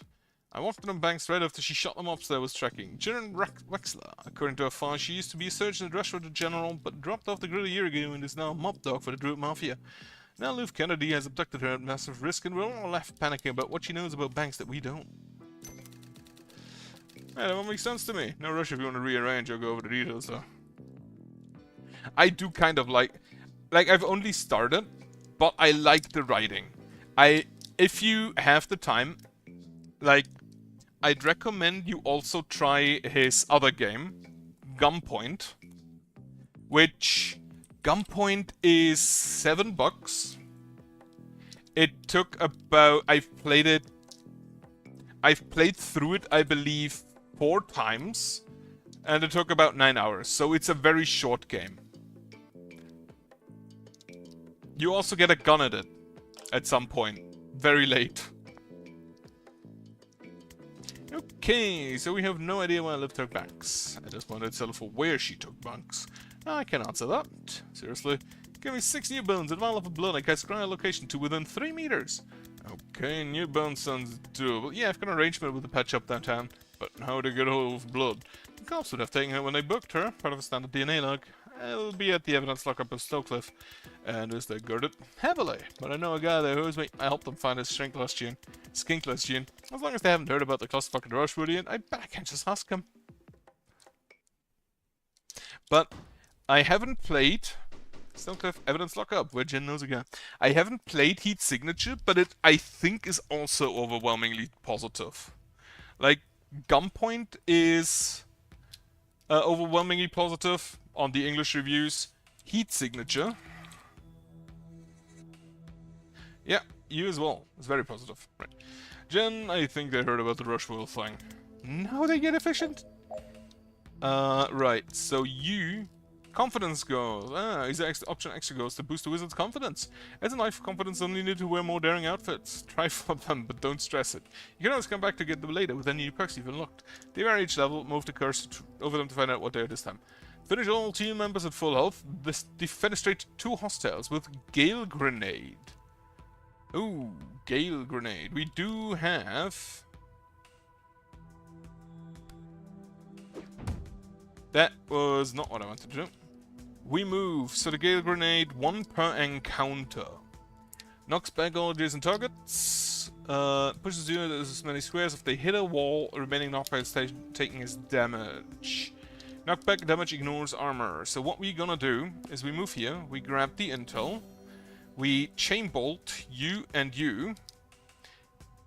I walked on Banks right after she shot them up, so I was tracking. Jiren Wexler, according to her file, she used to be a surgeon at Rushwood General, but dropped off the grid a year ago and is now a mob dog for the Druid Mafia. Now Liv Kennedy has abducted her at massive risk, and we're all left panicking about what she knows about Banks that we don't. Yeah, that won't make sense to me. No rush if you want to rearrange or go over the details, though. I do kind of like I've only started, but I like the writing. If you have the time, like, I'd recommend you also try his other game, Gunpoint, which Gunpoint is $7. It took about, I've played through it, I believe, 4 times, and it took about 9 hours, so it's a very short game. You also get a gun at it at some point, very late. Okay, so we have no idea why Liv took banks. I just wanted to tell for where she took banks. I can answer that. Seriously. Give me 6 new bones and vial of blood. I can scry a location to within 3 meters. Okay, new bones sounds doable. Yeah, I've got an arrangement with the pet shop downtown. But how to get hold of blood? The cops would have taken her when they booked her, part of a standard DNA log. It'll be at the evidence lockup of Stowcliffe, and as they guard it heavily. But I know a guy there who owes me. I helped them find his skinkless gene. As long as they haven't heard about the clusterfuck in Rushwoodian, I bet I can just ask him. But I haven't played Stowcliffe Evidence Lockup, where Jen knows a guy. I haven't played Heat Signature, but it, I think, is also overwhelmingly positive. Like, Gunpoint is overwhelmingly positive on the English reviews. Heat Signature. Yeah, you as well. It's very positive. Right. Jen, I think they heard about the Rushville thing. Now they get efficient. Right, so you... Confidence goes. Is the option extra goes to boost the wizard's confidence. As a knife, confidence only need to wear more daring outfits. Try for them, but don't stress it. You can always come back to get them later with any new perks you've unlocked. They vary each level, move the curse over them to find out what they are this time. Finish all team members at full health. Defenestrate 2 hostiles with Gale Grenade. Ooh, Gale Grenade. We do have... That was not what I wanted to do. We move, so the Gale Grenade, 1 per encounter. Knocks back all adjacent targets. Pushes units as many squares if they hit a wall, remaining knockback station taking his damage. Knockback damage ignores armor. So what we're gonna do is we move here, we grab the intel, we chain bolt you and you,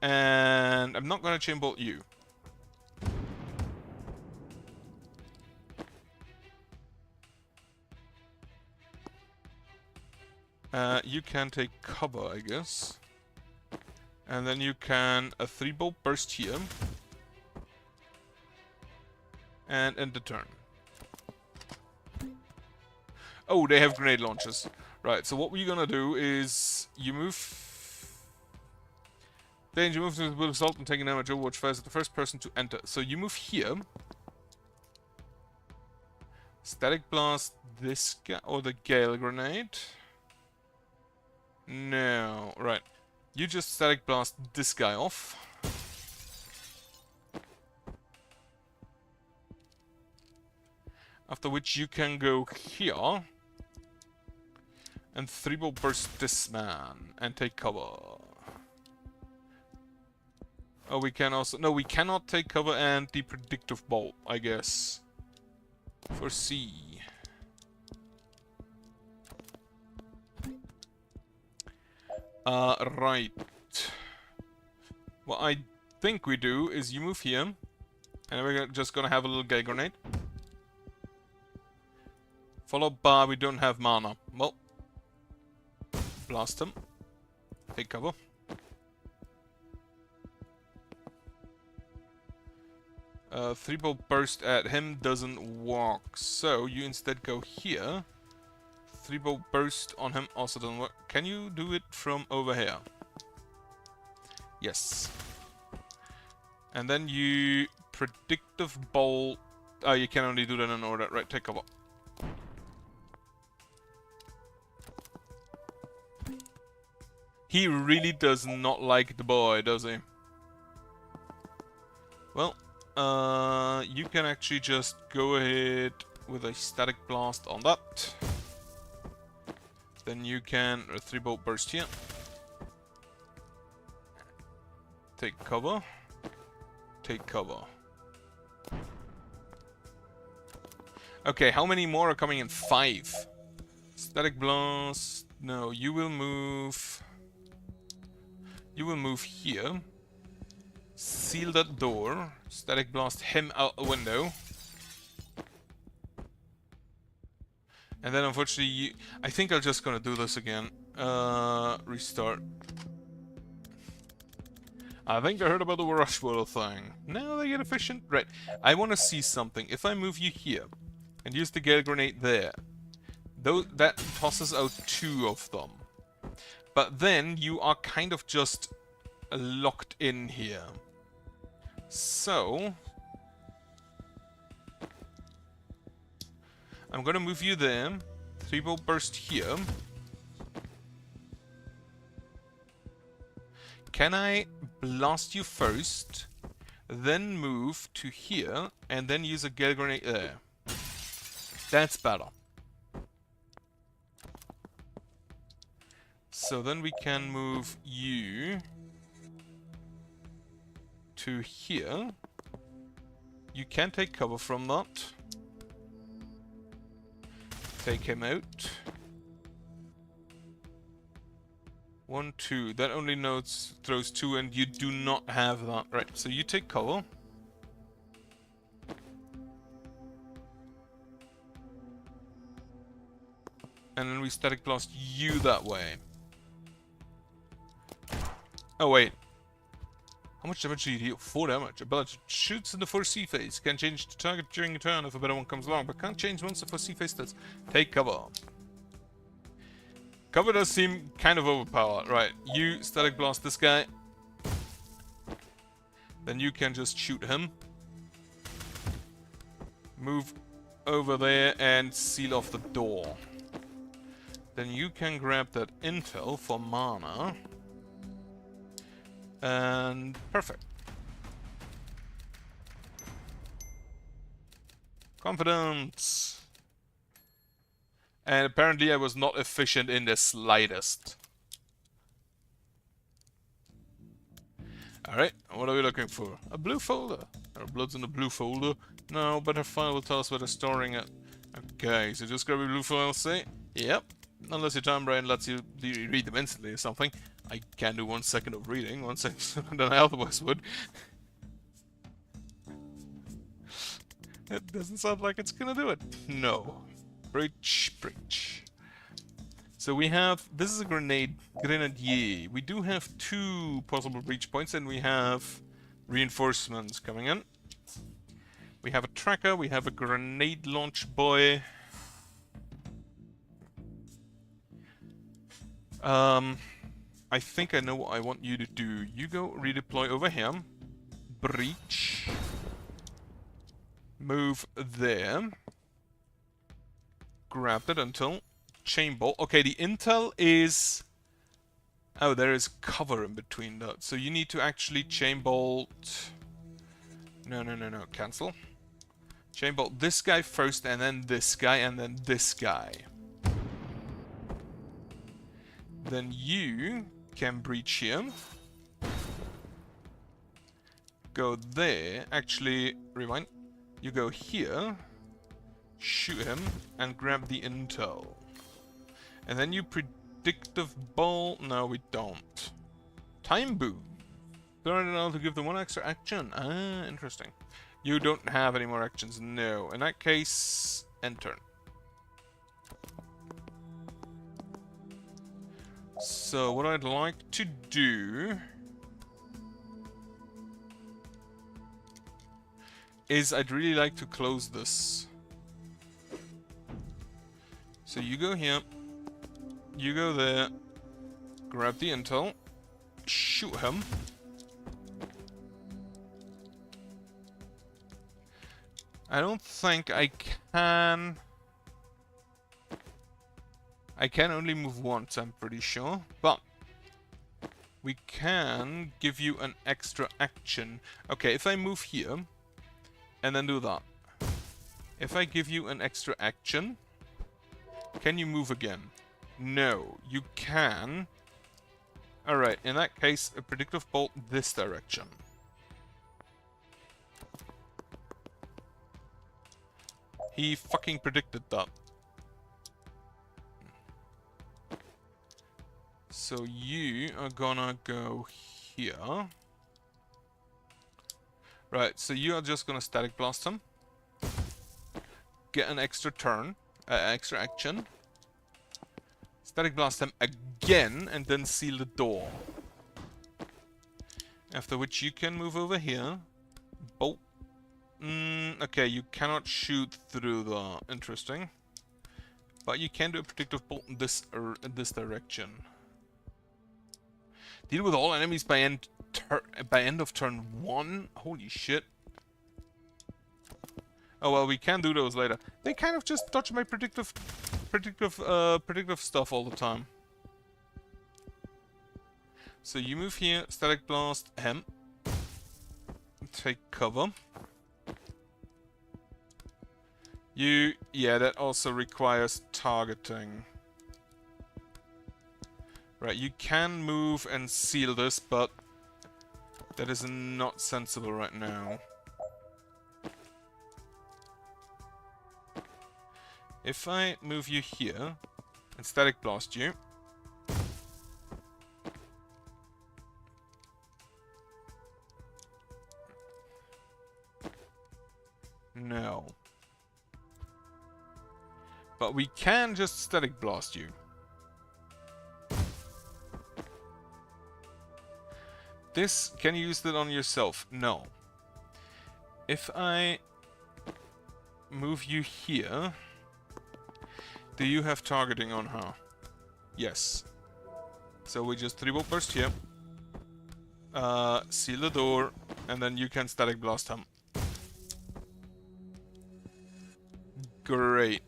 and I'm not gonna chain bolt you. You can take cover, I guess. And then you can a 3-bolt burst here. And end the turn. Oh, they have grenade launchers. Right, so what we're gonna do is you move... Danger moves will result in taking damage. Overwatch fires at the first person to enter. So you move here. Static blast this guy, or the Gale Grenade. No, right. You just static blast this guy off. After which you can go here. And 3-bolt burst this man. And take cover. Oh, we can also... No, we cannot take cover and the predictive bolt, I guess. For C. Right. What I think we do is you move here. And we're just gonna have a little Gale Grenade. Followed by we don't have mana. Well. Blast him. Take cover. Three-bolt burst at him doesn't work. So you instead go here. 3-bolt burst on him also doesn't work. Can you do it from over here? Yes. And then you predictive bolt. Oh, you can only do that in order. Right, take cover. He really does not like the boy, does he? Well, you can actually just go ahead with a static blast on that. Then you can a 3-bolt burst here. Take cover. Take cover. Okay, how many more are coming in? 5. Static blast. No, you will move. You will move here. Seal that door. Static blast him out a window. And then unfortunately, I think I'm just gonna do this again. Restart. I think I heard about the Rushville thing. Now they get efficient. Right. I want to see something. If I move you here and use the Gale Grenade there, though that tosses out 2 of them. But then you are kind of just locked in here. So I'm gonna move you there. 3-bolt burst here. Can I blast you first, then move to here, and then use a gale grenade there? That's better. So then we can move you to here. You can take cover from that. Take him out. 1, 2. That only throws 2, and you do not have that. Right, so you take cover. And then we static blast you that way. Oh, wait. How much damage do you deal? 4 damage. Ability shoots in the foresee phase. Can change the target during a turn if a better one comes along, but can't change once the foresee phase starts. Take cover. Cover does seem kind of overpowered. Right, you static blast this guy. Then you can just shoot him. Move over there and seal off the door. Then you can grab that intel for mana. And perfect. Confidence. And apparently I was not efficient in the slightest. Alright, what are we looking for? A blue folder. Our blood's in the blue folder. No, but our file will tell us where they're storing it. Okay, so just grab a blue file, say. Yep. Unless your time brain lets you read them instantly or something. I can do 1 second of reading, 1 second than I otherwise would. It doesn't sound like it's gonna do it. No. Breach, breach. So we have, this is a grenadier. We do have 2 possible breach points, and we have reinforcements coming in. We have a tracker, we have a grenade launch boy. I think I know what I want you to do. You go redeploy over here. Breach. Move there. Grab that until chain bolt. Okay, the intel is... Oh, there is cover in between that. So you need to actually chain bolt... No. Cancel. Chain bolt this guy first, and then this guy, and then this guy. Then you can breach him. Go there. Actually, rewind. You go here. Shoot him and grab the intel. And then you predictive bolt. No, we don't. Time boom. Turn it on to give them 1 extra action. Ah, interesting. You don't have any more actions. No. In that case, end turn. So what I'd like to do is I'd really like to close this. So you go here, you go there, grab the intel, shoot him. I don't think I can... I can only move once, I'm pretty sure, but we can give you an extra action. Okay, if I move here, and then do that. If I give you an extra action, can you move again? No, you can. Alright, in that case, a predictive bolt this direction. He fucking predicted that. So you are gonna go here. Right, so you are just gonna static blast him. Get an extra turn, extra action. Static blast him again and then seal the door. After which you can move over here. Bolt. Okay, you cannot shoot through the... Interesting. But you can do a predictive bolt in this direction. Deal with all enemies by end by end of turn 1? Holy shit. Oh well, we can do those later. They kind of just dodge my predictive stuff all the time. So you move here, Static Blast him. Take cover. Yeah, that also requires targeting. Right, you can move and seal this, but that is not sensible right now. If I move you here and Static Blast you, no. But we can just Static Blast you. This, can you use that on yourself? No. If I move you here, do you have targeting on her? Yes. So we just 3-bolt burst here. Seal the door, and then you can Static Blast him. Great.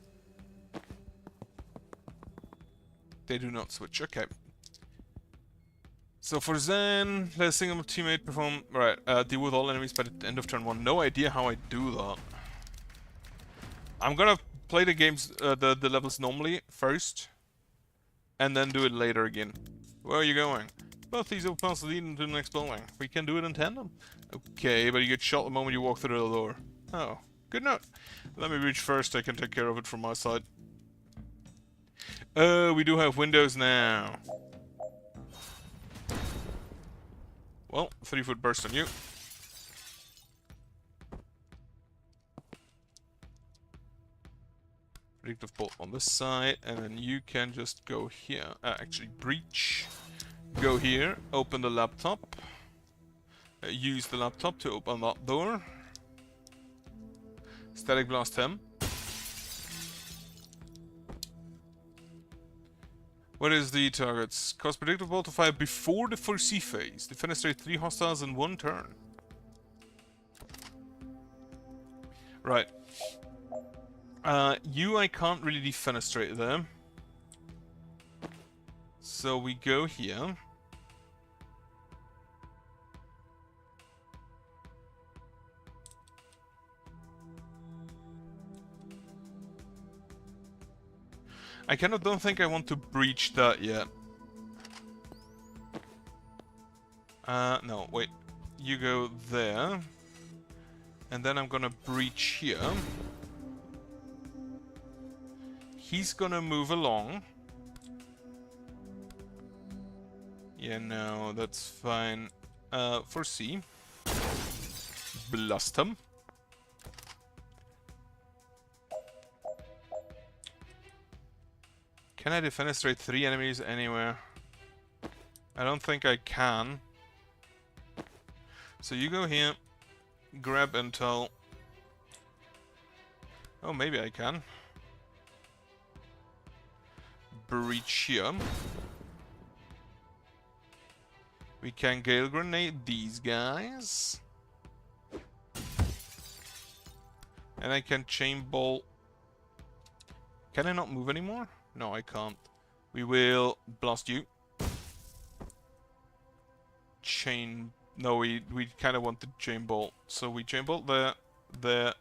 They do not switch, okay. So for Zen, let a single teammate perform... Right, deal with all enemies by the end of turn 1. No idea how I do that. I'm gonna play the games, the levels normally first. And then do it later again. Where are you going? Both these paths lead into the next building. We can do it in tandem. Okay, but you get shot the moment you walk through the door. Oh, good note. Let me reach first, I can take care of it from my side. We do have windows now. Well, 3-foot burst on you. Predictive bolt on this side, and then you can just go here. Actually, breach. Go here, open the laptop. Use the laptop to open that door. Static Blast him. What is the targets? Cause predictive bolt to fire before the foresee phase. Defenestrate 3 hostiles in 1 turn. Right. I can't really defenestrate there. So we go here. I don't think I want to breach that yet. No, wait. You go there. And then I'm gonna breach here. He's gonna move along. Yeah, no, that's fine. Foresee. Blast him. Can I defenestrate 3 enemies anywhere? I don't think I can. So you go here, grab intel. Oh, maybe I can. Breach here. We can Gale Grenade these guys. And I can Chain Bolt. Can I not move anymore? No, I can't. We will blast you. Chain... No, we kind of want to Chain Bolt. So we Chain Bolt there.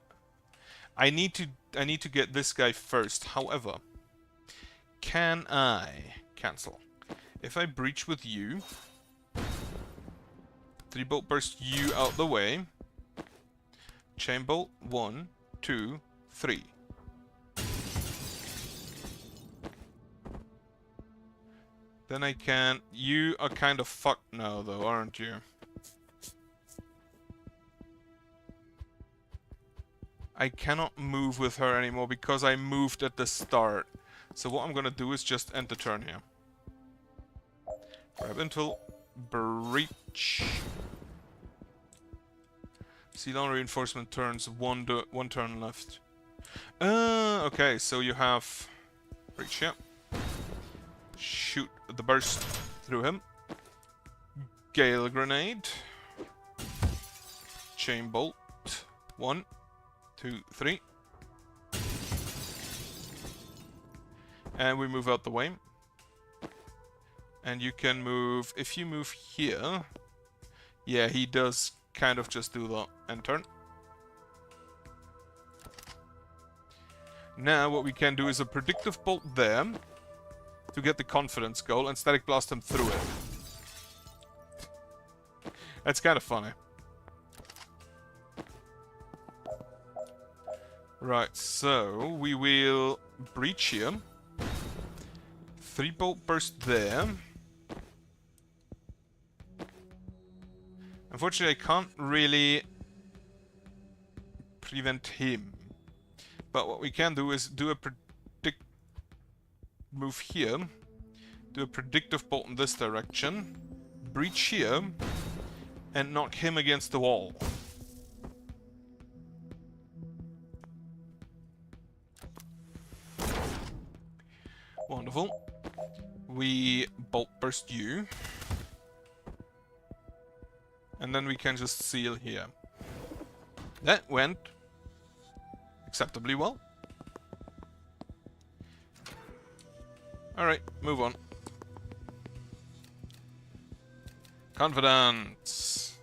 I need to get this guy first. However, can I cancel? If I breach with you, 3-bolt burst you out the way. Chain Bolt 1, 2, 3. Then I can... You are kind of fucked now, though, aren't you? I cannot move with her anymore because I moved at the start. So what I'm gonna do is just end the turn here. Grab until breach. Seal on reinforcement turns one turn left. Okay, so you have breach here. Shoot the burst through him. Gale Grenade. Chain Bolt. 1, 2, 3. And we move out the way. And you can move... If you move here... Yeah, he does kind of just do that and turn. Now what we can do is a Predictive Bolt there to get the confidence goal and Static Blast him through it. That's kind of funny. Right, so we will breach here. 3 Bolt Burst there. Unfortunately, I can't really prevent him. But what we can do is do a move here, do a Predictive Bolt in this direction, breach here, and knock him against the wall. Wonderful. We Bolt Burst you. And then we can just seal here. That went acceptably well. Alright, move on. Confidence.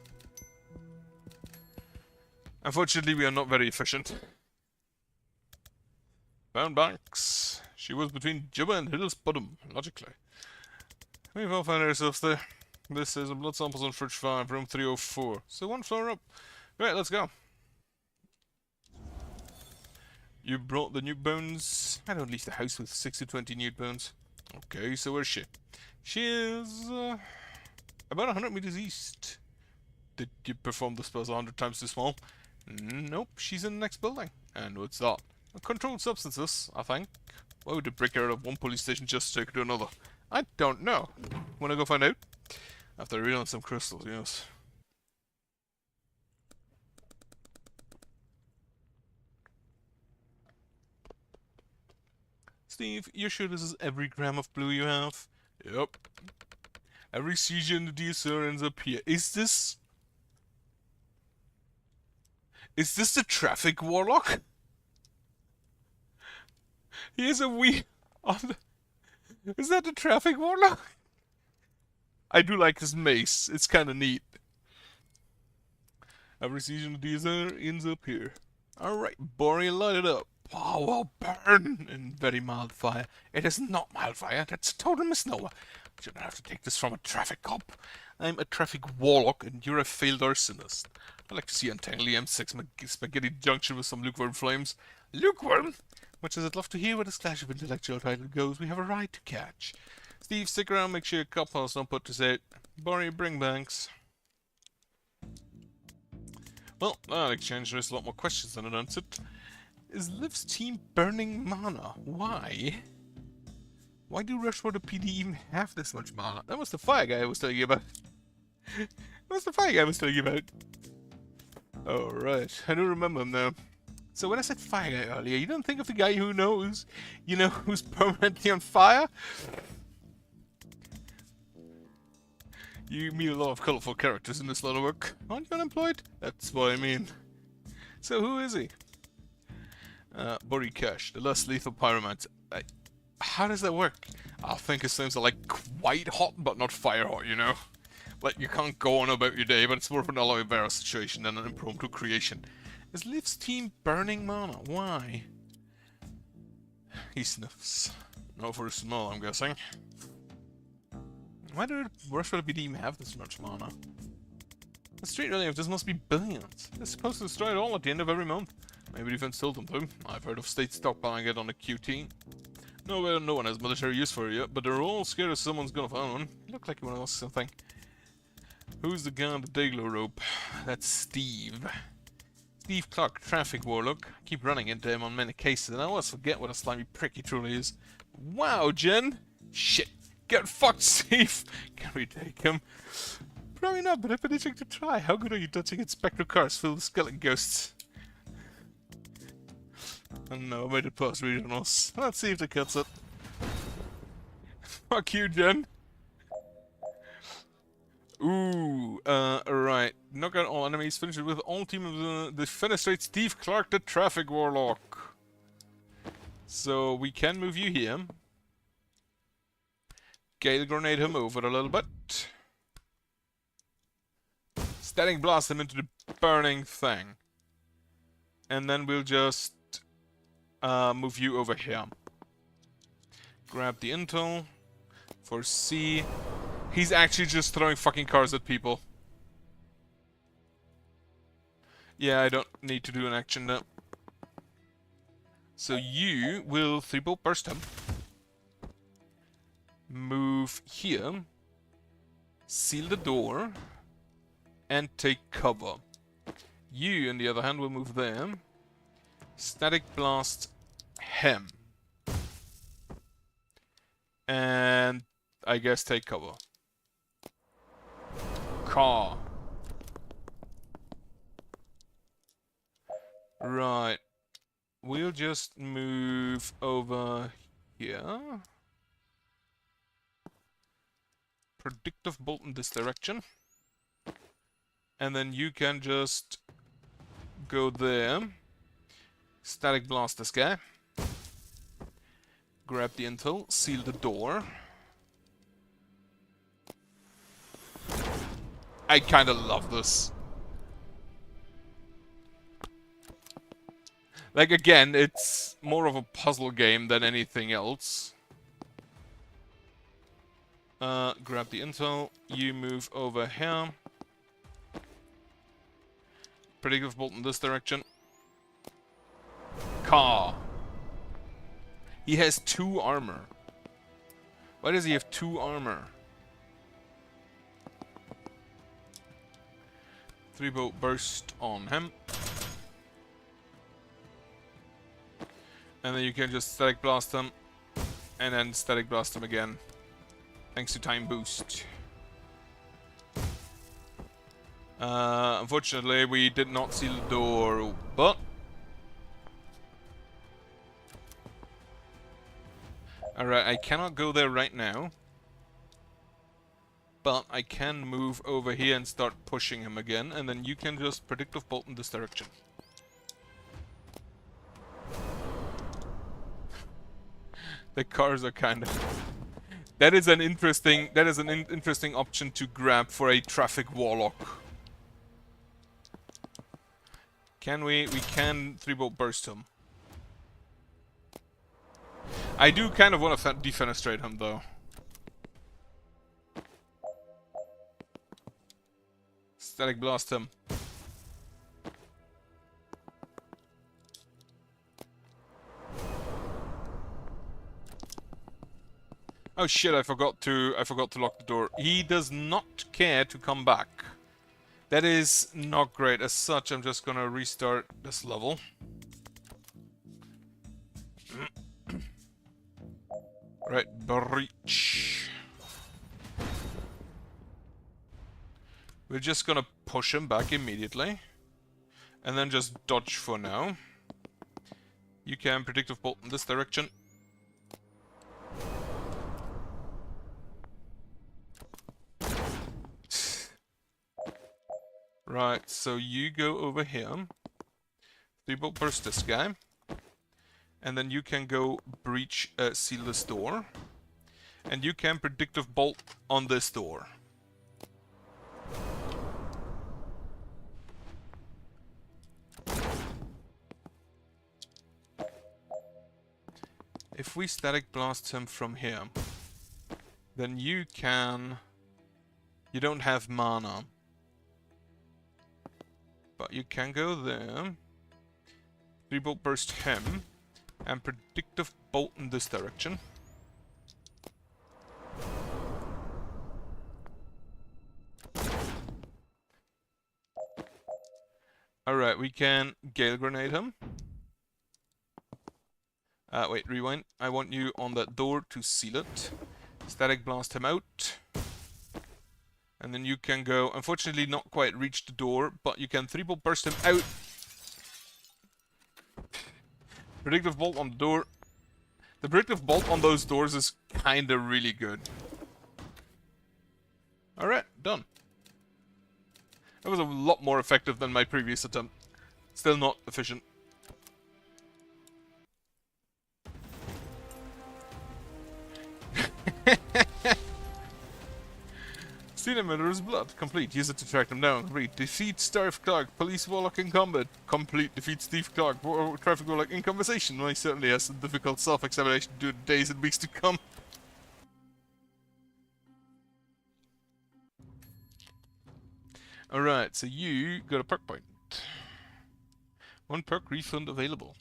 Unfortunately, we are not very efficient. Bound Banks. She was between Jibber and Hill's bottom, logically. We've all found ourselves there. This is a blood samples on Fridge 5, room 304. So 1 floor up. Right, let's go. You brought the nuke bones. I don't leave the house with 60-20 nuke bones. Okay, so where's she? She is about 100 meters east. Did you perform the spells 100 times too small? Nope, she's in the next building. And what's that? Controlled substances, I think. Why would it break her out of one police station just to take her to another? I don't know. Wanna go find out? After reeling some crystals, yes. Steve, you're sure this is every gram of blue you have? Yep. Every seizure in the DSR ends up here. Is this the traffic warlock? He has a wee on the... Is that the traffic warlock? I do like his mace. It's kind of neat. Every season of DSR ends up here. Alright, Boreal, light it up. Oh, burn! In very mild fire. It is not mild fire. That's a total misnomer. I shouldn't have to take this from a traffic cop. I'm a traffic warlock, and you're a failed arsonist. I'd like to see untangle the M6 Spaghetti Junction with some lukewarm flames. Lukewarm? Much as I'd love to hear where this clash of intellectual title goes, we have a ride to catch. Steve, stick around, make sure your cop house don't put this out. Barry, bring Banks. Well, that exchange raised a lot more questions than it answered. Is Liv's team burning mana? Why? Why do Rushwater PD even have this much mana? That was the fire guy I was telling you about. That was the fire guy I was telling you about. Oh, right. I don't remember him now. So when I said fire guy earlier, you don't think of the guy who knows, you know, who's permanently on fire? You meet a lot of colourful characters in this line of work. Aren't you unemployed? That's what I mean. So who is he? Bori Cash, the less lethal pyromancer. How does that work? I think his flames are like quite hot, but not fire hot, you know? Like you can't go on about your day, but it's more of an aloe vera situation than an impromptu creation. Is Liv's team burning mana? Why? He sniffs. Not for a smell, I'm guessing. Why did Rushwater PD even have this much mana? The street relief, this must be billions. They're supposed to destroy it all at the end of every month. Maybe even still them too. I've heard of state stockpiling it on a QT. No one has military use for it yet, but they're all scared that someone's gonna find one. You look like you wanna ask something. Who's the guy on the Dayglow rope? That's Steve. Steve Clark, traffic warlock. I keep running into him on many cases, and I always forget what a slimy prick he truly is. Wow, Jen! Shit! Get fucked, Steve! Can we take him? Probably not, but I've been itching to try. How good are you touching inspector cars filled with skeleton ghosts? I don't know, I made it past regionals. Let's see if that cuts it. Fuck you, Jen. Ooh, right. Knock out all enemies, finish it with all team of the Fenestrate Steve Clark, the Traffic Warlock. So we can move you here. Gale Grenade him over a little bit. Static Blast him into the burning thing. And then we'll just move you over here. Grab the intel for C. He's actually just throwing fucking cars at people. Yeah, I don't need to do an action now. So you will 3-bolt burst him. Move here. Seal the door. And take cover. You, on the other hand, will move there. Static blast him. And I guess take cover. Car. Right. We'll just move over here. Predictive bolt in this direction. And then you can just go there. Static blast this guy. Grab the intel, seal the door. I kinda love this. Like, again, it's more of a puzzle game than anything else. Grab the intel, you move over here. Predictive bolt in this direction. Car. He has 2 armor. Why does he have 2 armor? 3-bolt burst on him. And then you can just static blast him. And then static blast him again. Thanks to time boost. Unfortunately, we did not seal the door, but... Alright, I cannot go there right now. But I can move over here and start pushing him again, and then you can just predictive bolt in this direction. The cars are kind of... That is an interesting option to grab for a traffic warlock. Can we? We can 3-bolt burst him. I do kind of want to defenestrate him though. Static blast him. Oh shit, I forgot to lock the door. He does not care to come back. That is not great. As such, I'm just gonna restart this level. Right, breach. We're just gonna push him back immediately. And then just dodge for now. You can predictive bolt in this direction. Right, so you go over here. 3-bolt burst this guy. And then you can go breach, seal this door. And you can predictive bolt on this door. If we static blast him from here, then you can... You don't have mana. But you can go there, 3-bolt burst him, and predictive bolt in this direction. Alright, we can Gale Grenade him. Wait, rewind. I want you on that door to seal it. Static blast him out. And then you can go, unfortunately not quite reach the door, but you can 3-bolt burst him out. Predictive bolt on the door. The predictive bolt on those doors is kinda really good. Alright, done. That was a lot more effective than my previous attempt. Still not efficient. Steal murderer's blood. Complete. Use it to track them down. Complete. Defeat Steve Clark. Police Warlock in combat. Complete. Defeat Steve Clark. Traffic Warlock in conversation. Well, he certainly has some difficult self-examination to do in the days and weeks to come. Alright, so you got a perk point. 1 perk refund available.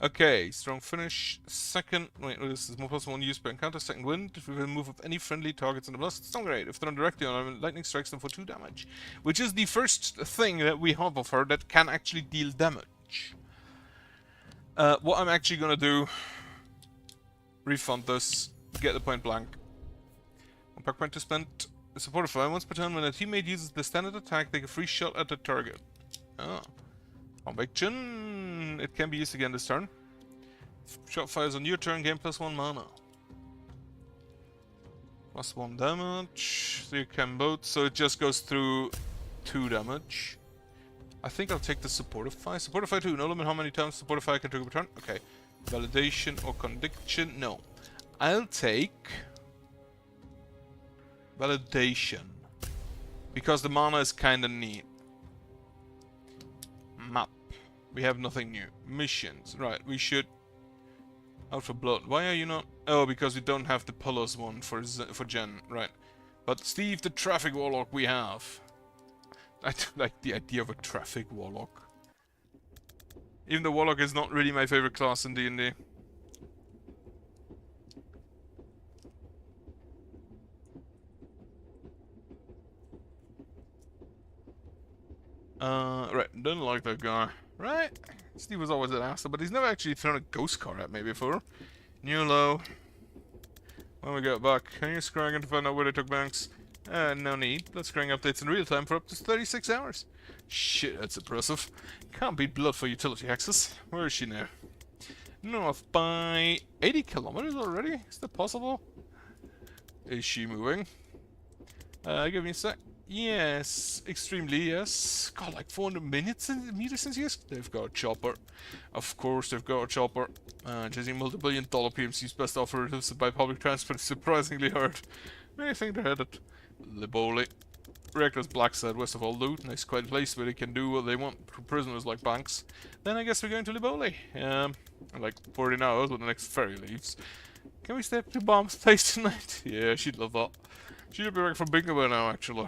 Okay, strong finish. Second, wait, this is more plus 1 use per encounter. Second wind, if we remove of any friendly targets in the blast. Strong raid. If thrown directly on them, lightning strikes them for 2 damage. Which is the first thing that we have of her that can actually deal damage. What I'm actually gonna do, refund this, get the point blank. 1 perk point to spend. Support fire. Once per turn, when a teammate uses the standard attack, take a free shot at the target. Ah. Conviction. It can be used again this turn. Shot fires on your turn, gain +1 mana. +1 damage. So you can both, so it just goes through 2 damage. I think I'll take the Supportify. Supportify 2, no limit how many times Supportify can trigger per turn. Okay. Validation or Conviction, no. I'll take Validation. Because the mana is kinda neat. Map. We have nothing new. Missions. Right, we should... Out for blood. Why are you not... Oh, because we don't have the Pillars one for Jen. Right. But Steve, the Traffic Warlock we have. I don't like the idea of a Traffic Warlock. Even though Warlock is not really my favorite class in D&D. Right, didn't like that guy. Right? Steve was always an asshole, but he's never actually thrown a ghost car at me before. New low. When we get back, can you scrying to find out where they took Banks? No need. Let's scrying updates in real time for up to 36 hours. Shit, that's impressive. Can't beat blood for utility access. Where is she now? North by 80 kilometers already? Is that possible? Is she moving? Give me a sec. Yes, extremely, yes. God, like 400 meters since yes. They've got a chopper. Of course, they've got a chopper. Chasing multi-billion-dollar PMC's best operatives by public transport is surprisingly hard. I think they're headed Liboli. Reactor's Black Side, west of Aldu. Nice quiet place where they can do what they want for prisoners like Banks. Then I guess we're going to Liboli. Like 14 hours when the next ferry leaves. Can we stay up to Bomb's place tonight? Yeah, she'd love that. She'll be back from Bingo by now, actually.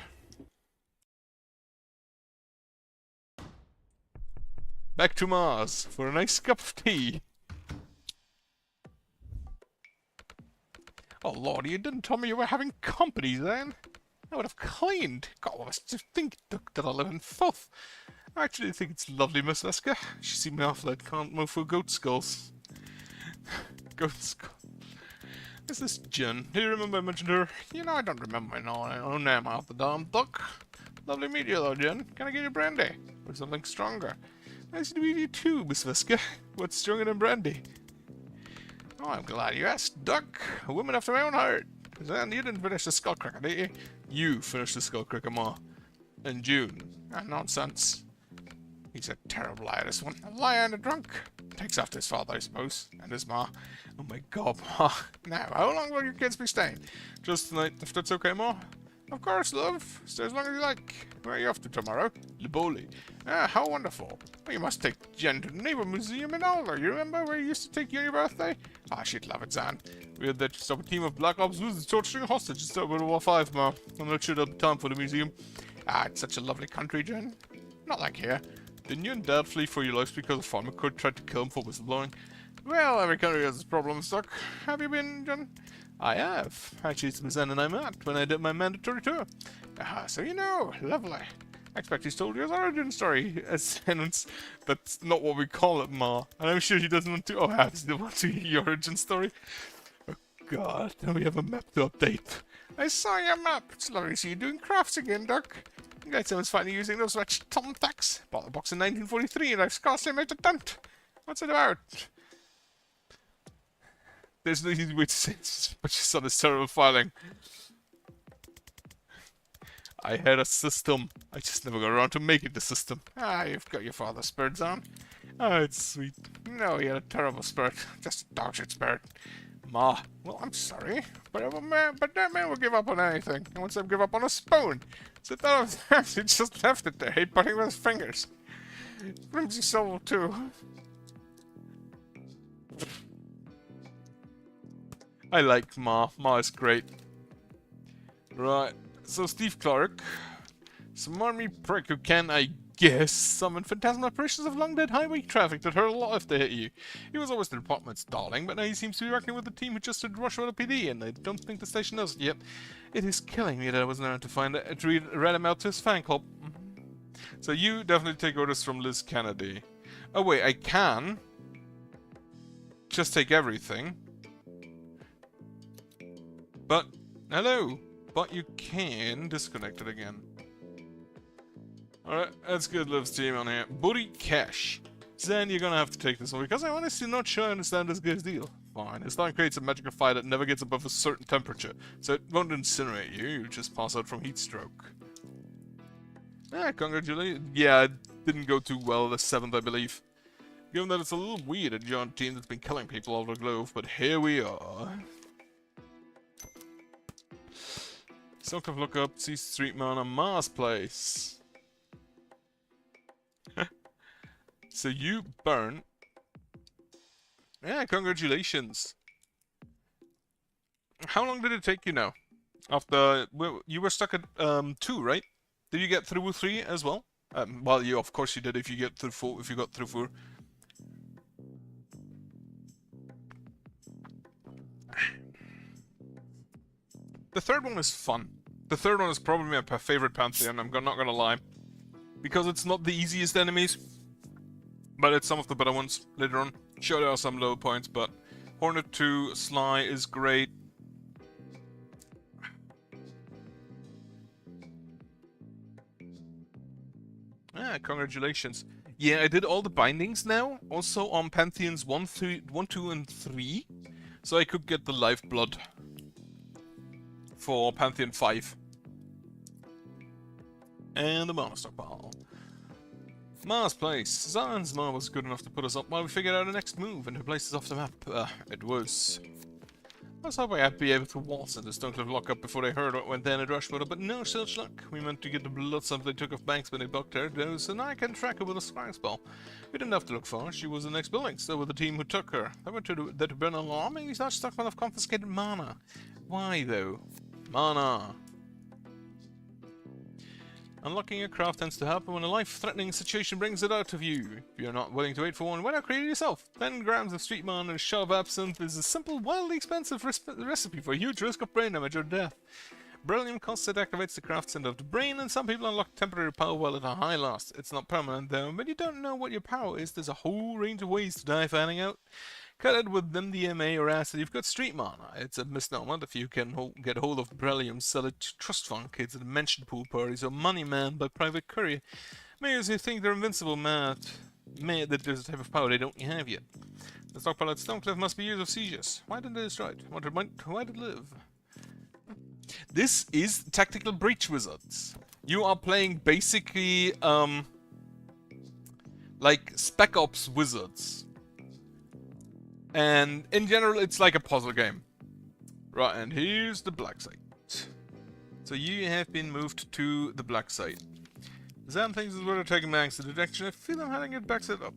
Back to Mars for a nice cup of tea. Oh lord, you didn't tell me you were having company then. I would have cleaned. God, I was just thinking that I live in filth. I actually think it's lovely, Miss Veska. She seemed awful. I can't move for goat skulls. Goat skull. Is this Jen? Do you remember I mentioned her? You know, I don't remember my own name off the damn book. Lovely to meet you though, Jen. Can I get you brandy? Or something stronger? Nice to meet you too, Miss Veska. What's stronger than brandy? Oh, I'm glad you asked, Duck. A woman after my own heart. Then you didn't finish the Skullcracker, did you? You finished the Skullcracker, Ma. In June. Ah, nonsense. He's a terrible liar, this one. A liar and a drunk. Takes after his father, I suppose. And his Ma. Oh my god, Ma. Now, how long will your kids be staying? Just tonight, if that's okay, Ma. Of course, love. Stay as long as you like. Where are you off to tomorrow? Liboli. Ah, how wonderful. Well, you must take Jen to the Naval Museum in Alder. You remember where you used to take you on your birthday? Ah, she'd love it, Zan. We had that stop a team of Black Ops wizards torturing a hostage instead of World War 5, Ma. I'm not sure they'll have time for the museum. Ah, it's such a lovely country, Jen. Not like here. Didn't you and Dad flee for your lives because a farmer could try to kill him for whistleblowing? Well, every country has its problems, Doc. Have you been, Jen? I have. Actually, it's Zen and I met when I did my mandatory tour. Ah, so you know. Lovely. I expect he's told you his origin story as sentence. That's not what we call it, Ma. And I'm sure he doesn't want to. Oh, happens to want to hear your origin story. Oh, God. Now we have a map to update. I saw your map. It's lovely to see you doing crafts again, Doc. I'm glad someone's finally using those wretched thumbtacks. Bought the box in 1943 and I've scarcely made a dent. What's it about? There's no easy way to say this, but your son is terrible filing. I had a system. I just never got around to making the system. Ah, you've got your father's spirits on. Oh, it's sweet. No, you had a terrible spirit. Just a dog shit spirit. Ma, well, I'm sorry, but that man will give up on anything. He wants to give up on a spoon. So that of times he just left it there, putting with his fingers. Flimsy soul, too. I like Ma. Ma is great. Right, so Steve Clark. Some army prick who can, I guess, summon phantasmal apparitions of long-dead highway traffic that hurt a lot if they hit you. He was always the department's darling, but now he seems to be working with the team who just did Rushwater PD, and I don't think the station knows it yet. It is killing me that I wasn't around to find it, to read him out to his fan club. So you definitely take orders from Liz Kennedy. Oh wait, I can just take everything. But, hello! But you can disconnect it again. Alright, let's get Liv's team on here. Buddy Cash. Then you're gonna have to take this one, because I'm honestly not sure I understand this guy's deal. Fine, his line creates a magical fire that never gets above a certain temperature, so it won't incinerate you, you just pass out from heat stroke. Ah, congratulations. Yeah, it didn't go too well, the 7th, I believe. Given that it's a little weird a giant team that's been killing people all over the globe, but here we are. Silk of Lookup, see Street Man on Mars Place. So you burn. Yeah, congratulations. How long did it take you now? After you were stuck at 2, right? Did you get through 3 as well? Well, you of course you did if you get through 4. If you got through 4. The third one is fun. The third one is probably my favorite Pantheon, I'm not gonna lie. Because it's not the easiest enemies, but it's some of the better ones later on. Sure, there are some low points, but Hornet 2, Sly is great. Ah, congratulations. Yeah, I did all the bindings now, also on Pantheons 1, 2, and 3, so I could get the Lifeblood for Pantheon 5. And the Mana Stockpile. Mars Place. Zanzibar was good enough to put us up while we figured out the next move and who places off the map. It was. I was hoping I'd be able to waltz into Stonecliff Lockup before they heard what went down at Rushwater, but no such luck. We meant to get the blood sample they took off Banks when they blocked her, so now I can track her with a scrying spell. We didn't have to look far, she was the next building, so were the team who took her. I went to burn an alarm and he's not stuck of confiscated mana. Why though? Mana. Unlocking a craft tends to happen when a life-threatening situation brings it out of you. If you're not willing to wait for one, why not create it yourself? 10 grams of street mana and a shot of absinthe is a simple, wildly expensive recipe for a huge risk of brain damage or death. Beryllium constant activates the craft center of the brain, and some people unlock temporary power while at a high loss. It's not permanent though, but you don't know what your power is. There's a whole range of ways to die finding out. Cut it with MDMA or acid, you've got street mana. It's a misnomer. If you can get hold of beryllium, sell it to trust fund kids at dimension pool parties or money man by private courier. Mayors who think they're invincible that there's a type of power they don't have yet. The stockpile at Stonecliff must be years of seizures. Why didn't they destroy it? Why did it live? This is Tactical Breach Wizards. You are playing basically like Spec Ops Wizards. And in general, it's like a puzzle game. Right, and here's the black site. So you have been moved to the black site. Zan thinks it's worth taking Max to detection. I feel I'm having it back set up.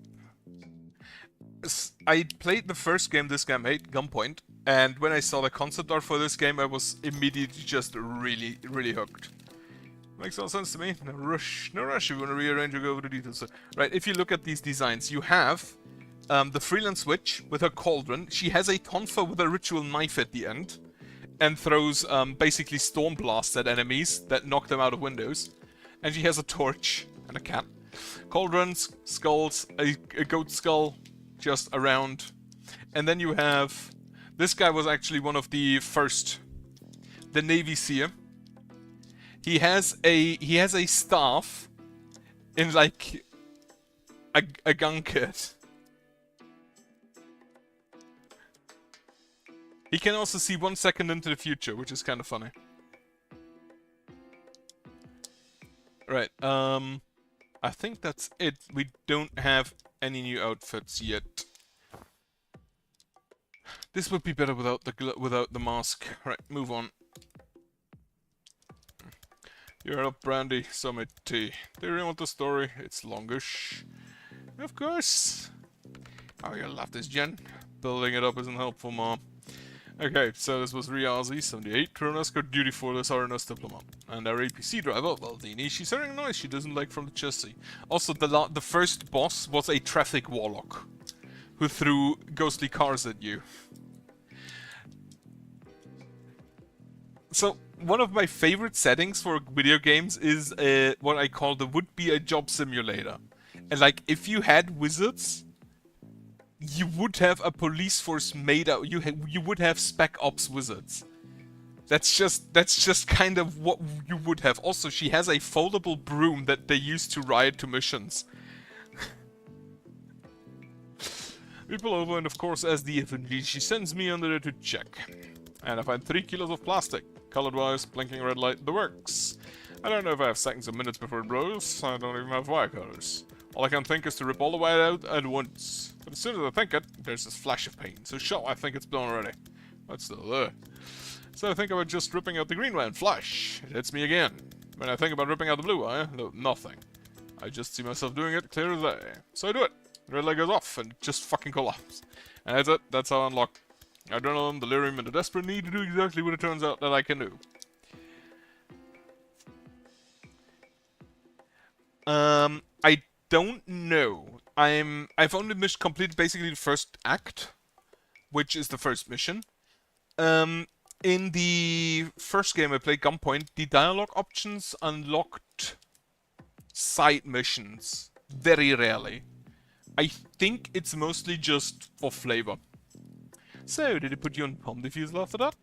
I played the first game this guy made, Gunpoint, and when I saw the concept art for this game, I was immediately just really hooked. Makes all sense to me. No rush if you want to rearrange or go over the details. So, right, if you look at these designs, you have the Freelance Witch with her cauldron. She has a tonfa with a ritual knife at the end, and throws basically storm blasts at enemies that knock them out of windows. And she has a torch and a cat. Cauldrons, skulls, a goat skull just around. And then you have... This guy was actually one of the first. The Navy Seer. He has a staff in like a gun kit. He can also see 1 second into the future, which is kind of funny. Right, I think that's it. We don't have any new outfits yet. This would be better without the mask. Right, move on. You're up, Brandy. Summit T. Do you really want the story? It's longish. Of course. Oh, you'll love this, Jen. Building it up isn't helpful, Mom. Okay, so this was Riazi, 78, Kronosko duty for this RNS diplomat. And our APC driver, Valdini, she's hearing noise she doesn't like from the chassis. Also, the first boss was a traffic warlock who threw ghostly cars at you. So, one of my favorite settings for video games is what I call the would-be a job simulator. And like, if you had wizards, you would have a police force made out. You would have spec ops wizards. That's just kind of what you would have. Also, she has a foldable broom that they use to ride to missions. We pull over, and of course, as the FNG, she sends me under there to check. And I find 3 kilos of plastic. Colored-wise, blinking red light, the works. I don't know if I have seconds or minutes before it blows. I don't even have wire cutters. All I can think is to rip all the wire out at once. But as soon as I think it, there's this flash of pain. So sure, I think it's blown already. But it's still there. So I think about just ripping out the green wire and flash. It hits me again. When I think about ripping out the blue wire, no, nothing. I just see myself doing it clear as day. So I do it. The red light goes off and just fucking collapse. And that's it. That's how I unlock adrenaline, delirium, and a desperate need to do exactly what it turns out that I can do. I don't know. I've only completed basically the first act, which is the first mission. In the first game I played, Gunpoint, the dialogue options unlocked side missions very rarely. I think it's mostly just for flavor. So, did it put you on bomb defusal after that?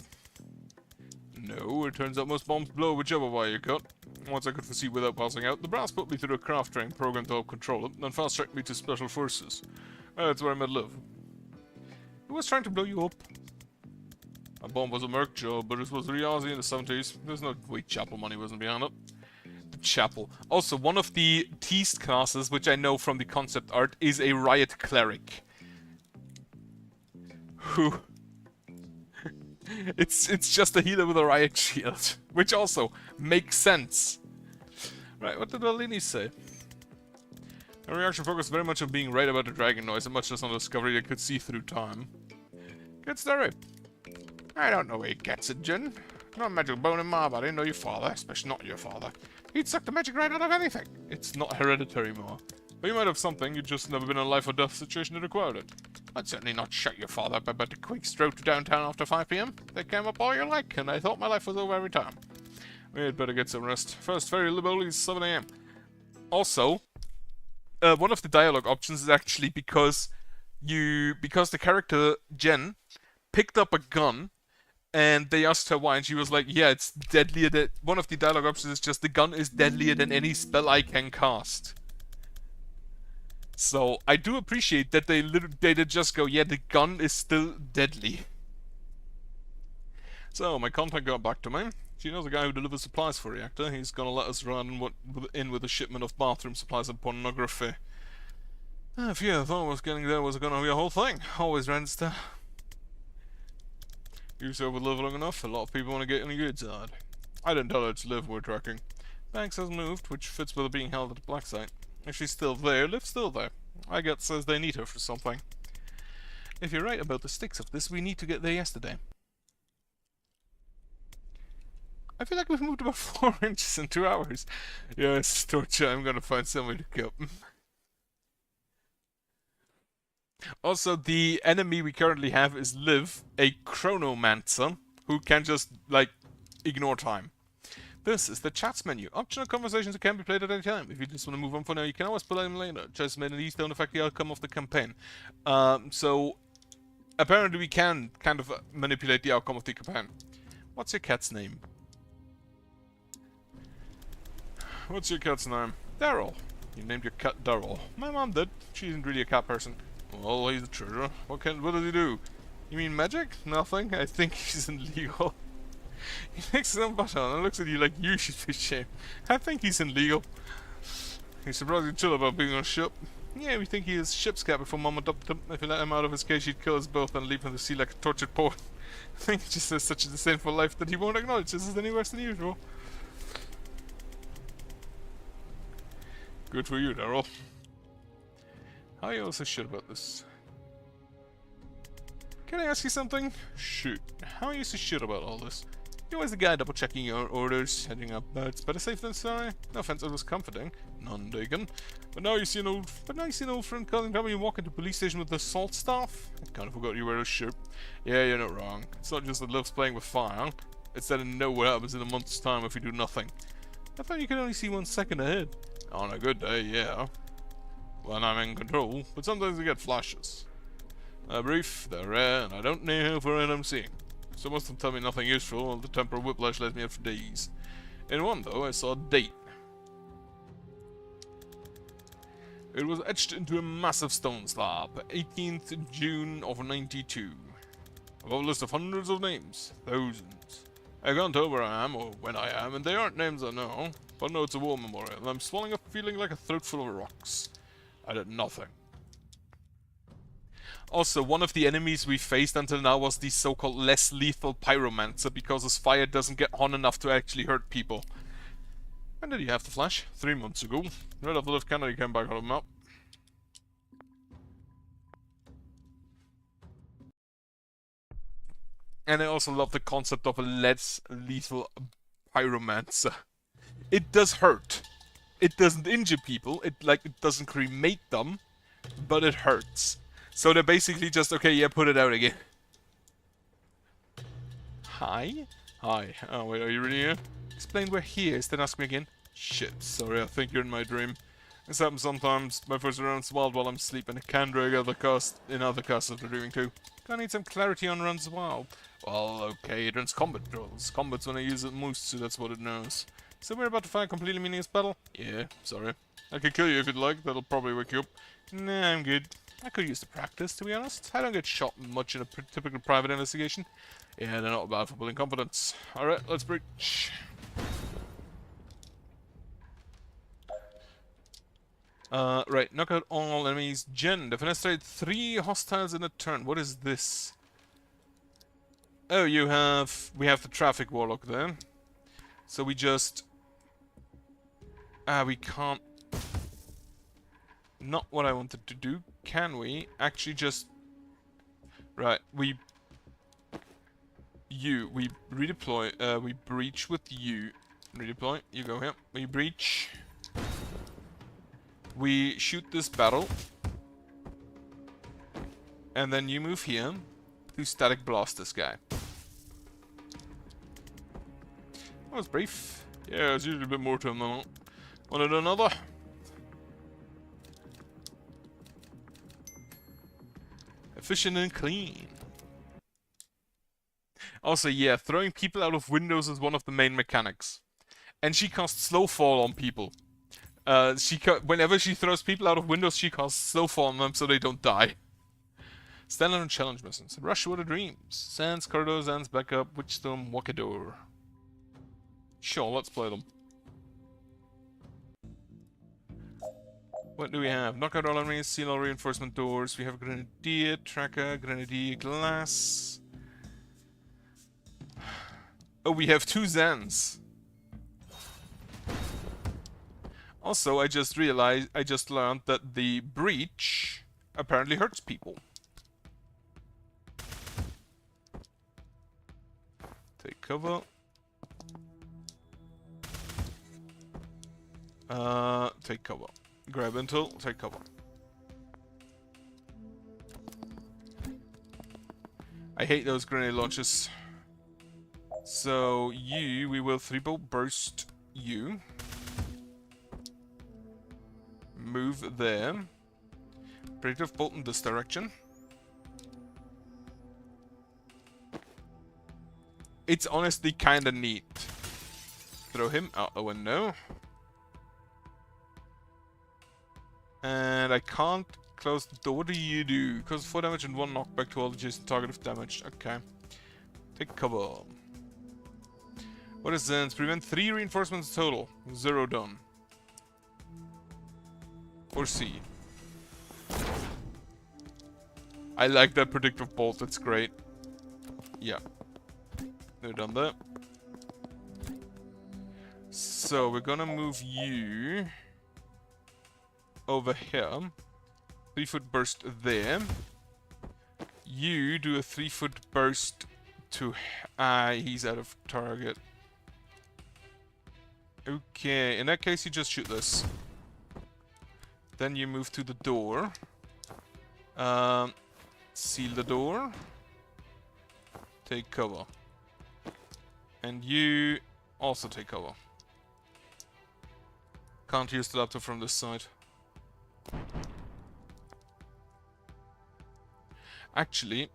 No, it turns out most bombs blow whichever wire you cut. Once I could foresee without passing out, the brass put me through a craft training program to help control it, then fast-tracked me to special forces. That's where I met Liv. Who was trying to blow you up? A bomb was a merc job, but it was Riazi in the 70s. There's no way chapel money wasn't behind it. The chapel. Also, one of the teased classes, which I know from the concept art, is a riot cleric. Who... It's just a healer with a riot shield, which also makes sense. Right, what did Alini say? Her reaction focused very much on being right about the dragon noise and much less on the discovery they could see through time. Good story. I don't know where he gets it, Jin. Not a magical bone in my body, nor your father, especially not your father. He'd suck the magic right out of anything. It's not hereditary, Ma. But you might have something, you've just never been in a life or death situation that required it. I'd certainly not shut your father up about a quick stroke to downtown after 5 PM. They came up all you like, and I thought my life was over every time. We had better get some rest. First ferry Liboli is 7 AM. Also, one of the dialogue options is actually because the character Jen picked up a gun, and they asked her why, and she was like, yeah, it's deadlier than... One of the dialogue options is just, the gun is deadlier than any spell I can cast. So, I do appreciate that they did just go, yeah, the gun is still deadly. So, my contact got back to me. She knows a guy who delivers supplies for Reactor. He's gonna let us run in with a shipment of bathroom supplies and pornography. If you thought was getting there was gonna be a whole thing. Always Renster. You serve with Liv long enough, a lot of people want to get on the good side. I didn't tell her it's Liv we're tracking. Banks has moved, which fits with her being held at the black site. If she's still there, Liv's still there. I get says they need her for something. If you're right about the sticks of this, we need to get there yesterday. I feel like we've moved about 4 inches in 2 hours. Yes, torture, I'm gonna find somewhere to go. Also, the enemy we currently have is Liv, a chronomancer, who can just, like, ignore time. This is the chats menu. Optional conversations can be played at any time. If you just want to move on for now, you can always play them later. Just many of these don't affect the outcome of the campaign. So, apparently we can kind of manipulate the outcome of the campaign. What's your cat's name? What's your cat's name? Daryl. You named your cat Daryl. My mom did. She isn't really a cat person. Well, he's a treasure. What does he do? You mean magic? Nothing. I think he's illegal. He takes some butter and looks at you like you should be ashamed. I think he's illegal. He's surprisingly chill about being on ship. Yeah, we think he is ship's captain before Mom adopted him. If we let him out of his cage, he'd kill us both and leave him to sea like a tortured poor. I think he just has such a disdainful life that he won't acknowledge this is any worse than usual. Good for you, Daryl. How are you also sure about this? Can I ask you something? Shoot. How are you so sure about all this? You're always the guy double checking your orders, heading up, but it's better safe than sorry. No offense, it was comforting. None taken. But now you see an old friend calling me walk into police station with the salt staff. I kind of forgot you wear a shirt. Yeah, you're not wrong. It's not just that loves playing with fire. It's that I know what happens in a month's time if we do nothing. I thought you could only see 1 second ahead. On a good day, yeah. When I'm in control, but sometimes I get flashes. They're brief, they're rare, and I don't know how far I'm seeing. So most of them tell me nothing useful, while the temporal whiplash lets me up for days. In one, though, I saw a date. It was etched into a massive stone slab, 18th June of 92. Above a list of hundreds of names, thousands. I can't tell where I am or when I am, and they aren't names I know. But no, it's a war memorial, and I'm swallowing up feeling like a throat full of rocks. I did nothing. Also, one of the enemies we faced until now was the so-called less lethal pyromancer, because his fire doesn't get hot enough to actually hurt people. When did he have the flash? 3 months ago. Right after Lift Kennedy came back on the map. And I also love the concept of a less lethal pyromancer. It does hurt. It doesn't injure people. It doesn't cremate them, but it hurts. So they're basically just, okay, yeah, put it out again. Hi? Hi. Oh, wait, are you really here? Explain we're here, then ask me again. Shit, sorry, I think you're in my dream. This happens sometimes. My first runs wild while I'm asleep, and it can drag other casts of the dreaming too. I need some clarity on runs wild. Well, okay, it runs combat drills. Combat's when I use it most, so that's what it knows. So we're about to fight a completely meaningless battle? Yeah, sorry. I can kill you if you'd like, that'll probably wake you up. Nah, I'm good. I could use the practice, to be honest. I don't get shot much in a typical private investigation. Yeah, they're not bad for building confidence. Alright, let's breach. Right, knock out all enemies. Jen, defenestrate 3 hostiles in a turn. What is this? Oh, we have the traffic warlock there. So we just... we can't... Not what I wanted to do. Can we actually just... Right, we redeploy, we breach with you. Redeploy, you go here. We breach. We shoot this battle. And then you move here to static blast this guy. That was brief. Yeah, it's usually a bit more to him than that. Wanted another? Efficient and clean. Also, yeah, throwing people out of windows is one of the main mechanics. And she casts slow fall on people. Whenever she throws people out of windows, she casts slow fall on them so they don't die. Standard and challenge missions. Rushwater Dreams. Sands, Corridor, Sands, Backup, Witchstone, Walkador. Sure, let's play them. What do we have? Knockout all enemies, seal all reinforcement doors. We have Grenadier, Tracker, Grenadier, Glass. Oh, we have 2 Zans. Also, I just learned that the breach apparently hurts people. Take cover. Take cover. Grab intel, take cover. I hate those grenade launches. So we will 3-bolt burst you. Move there. Predictive bolt in this direction. It's honestly kinda neat. Throw him out the window. And I can't close the door. What do you do? Cause 4 damage and 1 knockback to all adjacent target if damaged. Okay. Take cover. What is this? Prevent 3 reinforcements total. 0 done. Or C. I like that predictive bolt, that's great. Yeah. They're done that. So we're gonna move you over here. 3-foot burst there. You do a 3-foot burst to... he's out of target. Okay, in that case you just shoot this. Then you move to the door. Seal the door. Take cover. And you also take cover. Can't use the laptop from this side. Actually,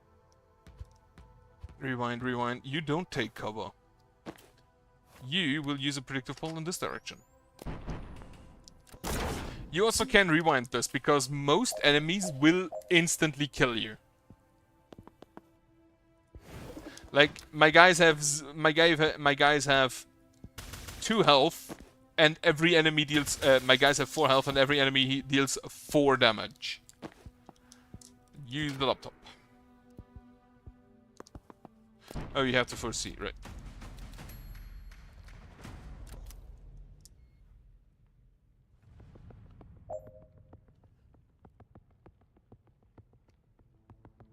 rewind. You don't take cover. You will use a predictive bolt in this direction. You also can rewind this, because most enemies will instantly kill you. Like, my guys have 2 health, and every enemy deals... my guys have 4 health, and every enemy deals 4 damage. Use the laptop. Oh, you have to foresee, right.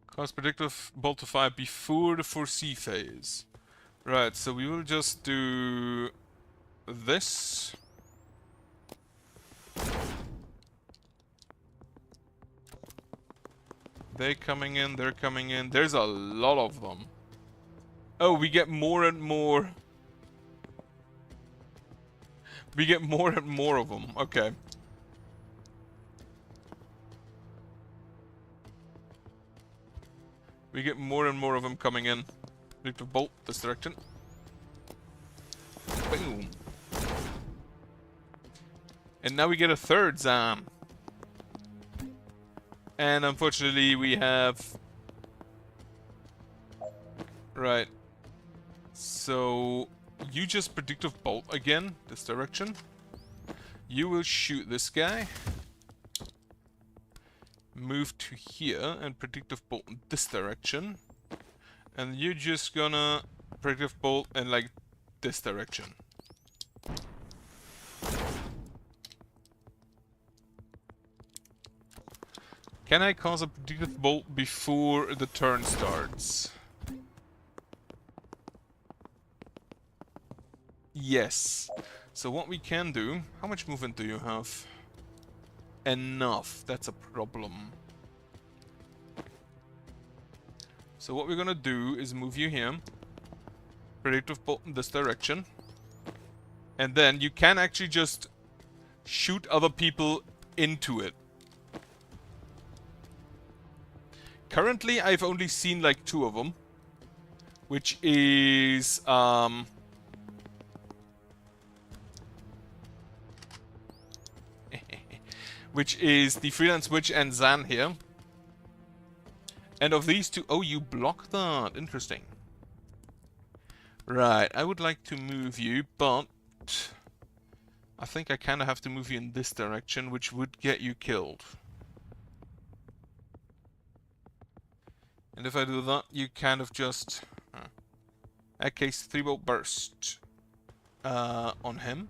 Cause predictive bolt to fire before the foresee phase. Right, so we will just do this. They're coming in. There's a lot of them. Oh, we get more and more. We get more and more of them. Okay. We get more and more of them coming in. Predictive bolt this direction. Boom. And now we get a third Zam. And unfortunately we have... Right. So... You just predictive bolt again, this direction. You will shoot this guy. Move to here and predictive bolt in this direction. And you're just gonna predictive bolt in like this direction. Can I cause a predictive bolt before the turn starts? Yes. So what we can do... How much movement do you have? Enough. That's a problem. So what we're gonna do is move you here. Predictive bolt in this direction. And then you can actually just shoot other people into it. Currently, I've only seen like 2 of them. Which is... which is the Freelance Witch and Zan here. And of these 2... Oh, you block that. Interesting. Right, I would like to move you, but... I think I kind of have to move you in this direction, which would get you killed. And if I do that, you kind of just... in that case, 3-bolt burst on him.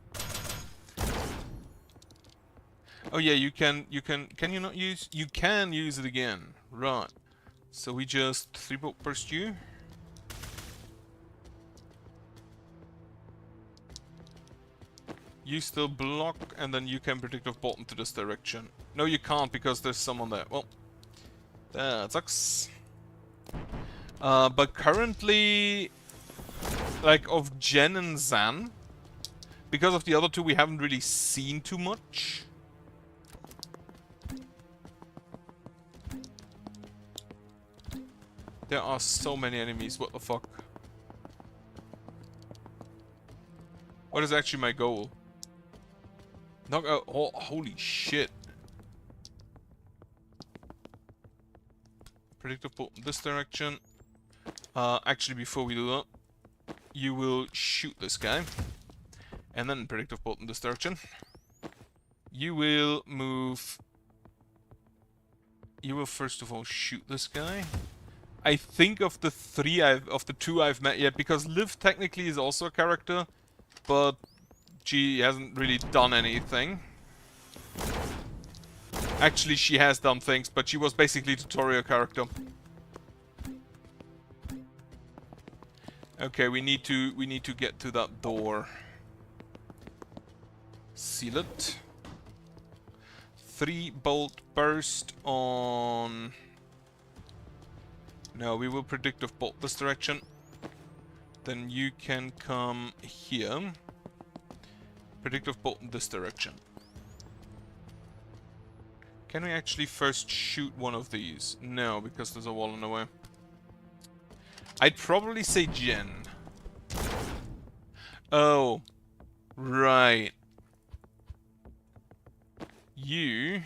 Oh yeah, can you not use... You can use it again. Right. So we just 3-bolt burst you. You still block, and then you can predictive bolt into this direction. No, you can't, because there's someone there. Well, that sucks. But currently, like, of Jen and Zan, because of the other 2, we haven't really seen too much. There are so many enemies, what the fuck? What is actually my goal? Knock out... Oh, holy shit. Predictive bolt in this direction. Actually, before we do that, you will shoot this guy. And then predictive bolt in this direction. You will move... You will first of all shoot this guy. I think of the two I've met yet, because Liv technically is also a character, but she hasn't really done anything. Actually, she has done things, but she was basically a tutorial character. Okay, we need to get to that door. Seal it. 3-bolt burst on... No, we will predictive bolt this direction. Then you can come here. Predictive bolt in this direction. Can we actually first shoot one of these? No, because there's a wall in the way. I'd probably say Jen. Oh. Right. You...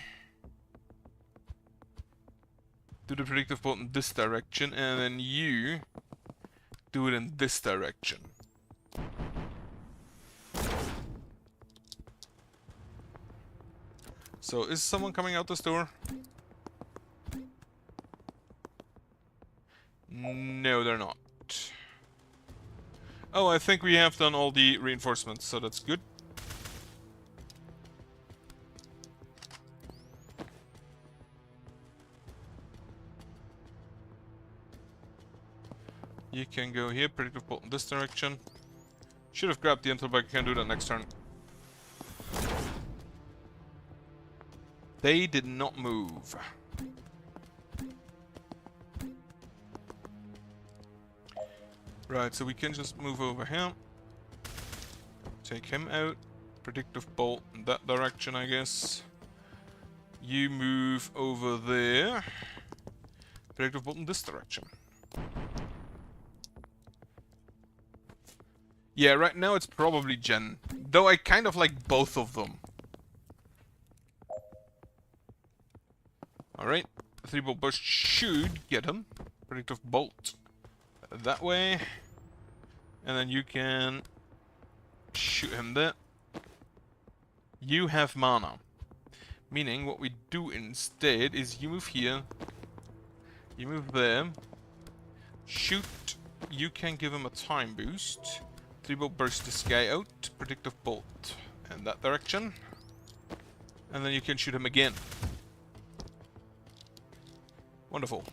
do the predictive bolt in this direction, and then you do it in this direction. So, is someone coming out this door? No, they're not. Oh, I think we have done all the reinforcements, so that's good. You can go here, predictive bolt in this direction. Should have grabbed the intel, but I can do that next turn. They did not move. Right, so we can just move over here. Take him out. Predictive bolt in that direction, I guess. You move over there. Predictive bolt in this direction. Yeah, right now it's probably Jen. Though I kind of like both of them. Alright. 3-bolt burst should get him. Predictive bolt. That way. And then you can shoot him there. You have mana. Meaning what we do instead is you move here. You move there. Shoot. You can give him a time boost. 3-bolt burst this guy out. Predictive bolt in that direction. And then you can shoot him again. Wonderful.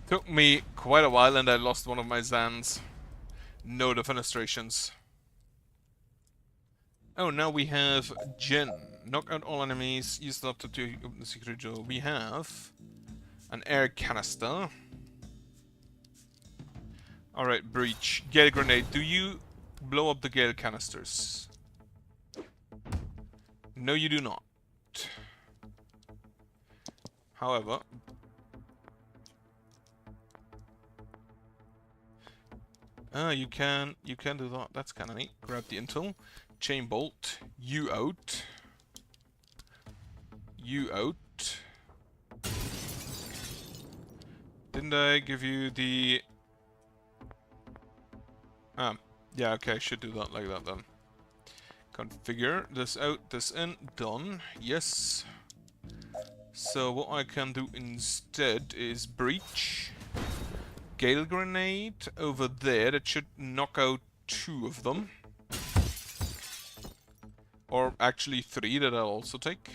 Took me quite a while and I lost one of my Zans. No defenestrations. Oh, now we have Jen. Knock out all enemies. Use the laptop to open the secret door. We have an air canister. Alright, breach. Gale grenade. Do you blow up the gale canisters? No, you do not. However... you can do that. That's kind of neat. Grab the intel. Chain bolt. You out. You out. Didn't I give you the... yeah, okay, I should do that like that then. Configure this out, this in, done. Yes. So what I can do instead is breach. Gale grenade over there. That should knock out 2 of them. Or actually 3 that I'll also take.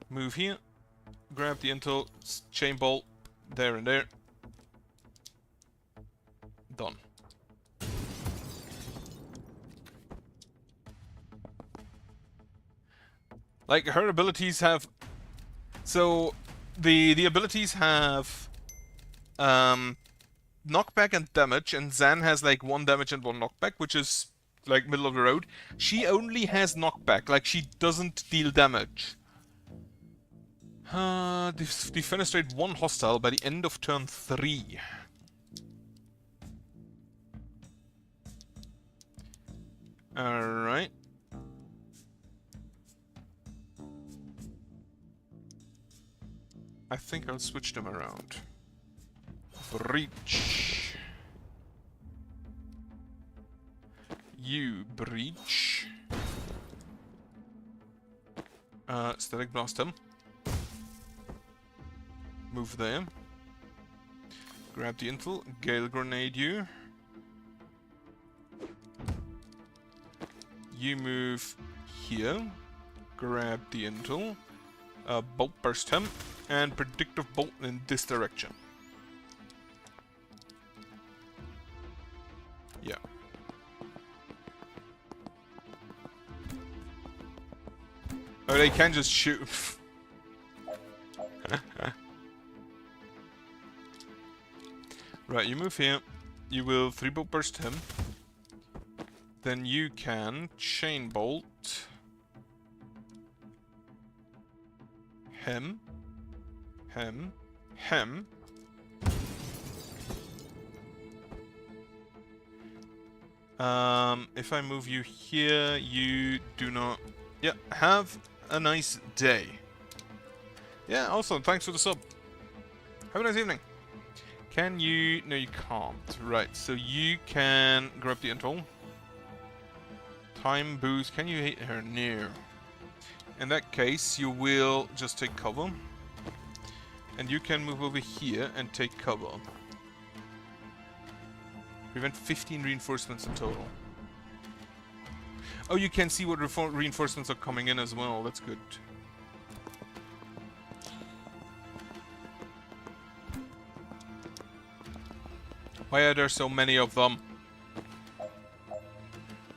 Move here. Grab the intel. Chain bolt. There and there. Done. Like, her abilities have... So, the abilities have... knockback and damage, and Zan has like 1 damage and 1 knockback, which is like middle of the road. She only has knockback, like she doesn't deal damage. Defenestrate 1 hostile by the end of turn 3. Alright. I think I'll switch them around. Breach. You breach. Static blast him. Move there. Grab the intel. Gale grenade you. You move here. Grab the intel. Bolt burst him. And predictive bolt in this direction. Yeah. Oh, they can just shoot. Right, you move here. You will 3-bolt burst him. Then you can chain bolt him. If I move you here, you do not... Yeah, have a nice day. Yeah, also, thanks for the sub. Have a nice evening. Can you... No, you can't. Right, so you can grab the intel. Time boost. Can you hit her? No. In that case, you will just take cover. And you can move over here and take cover. Prevent 15 reinforcements in total. Oh, you can see what reinforcements are coming in as well. That's good. Why are there so many of them?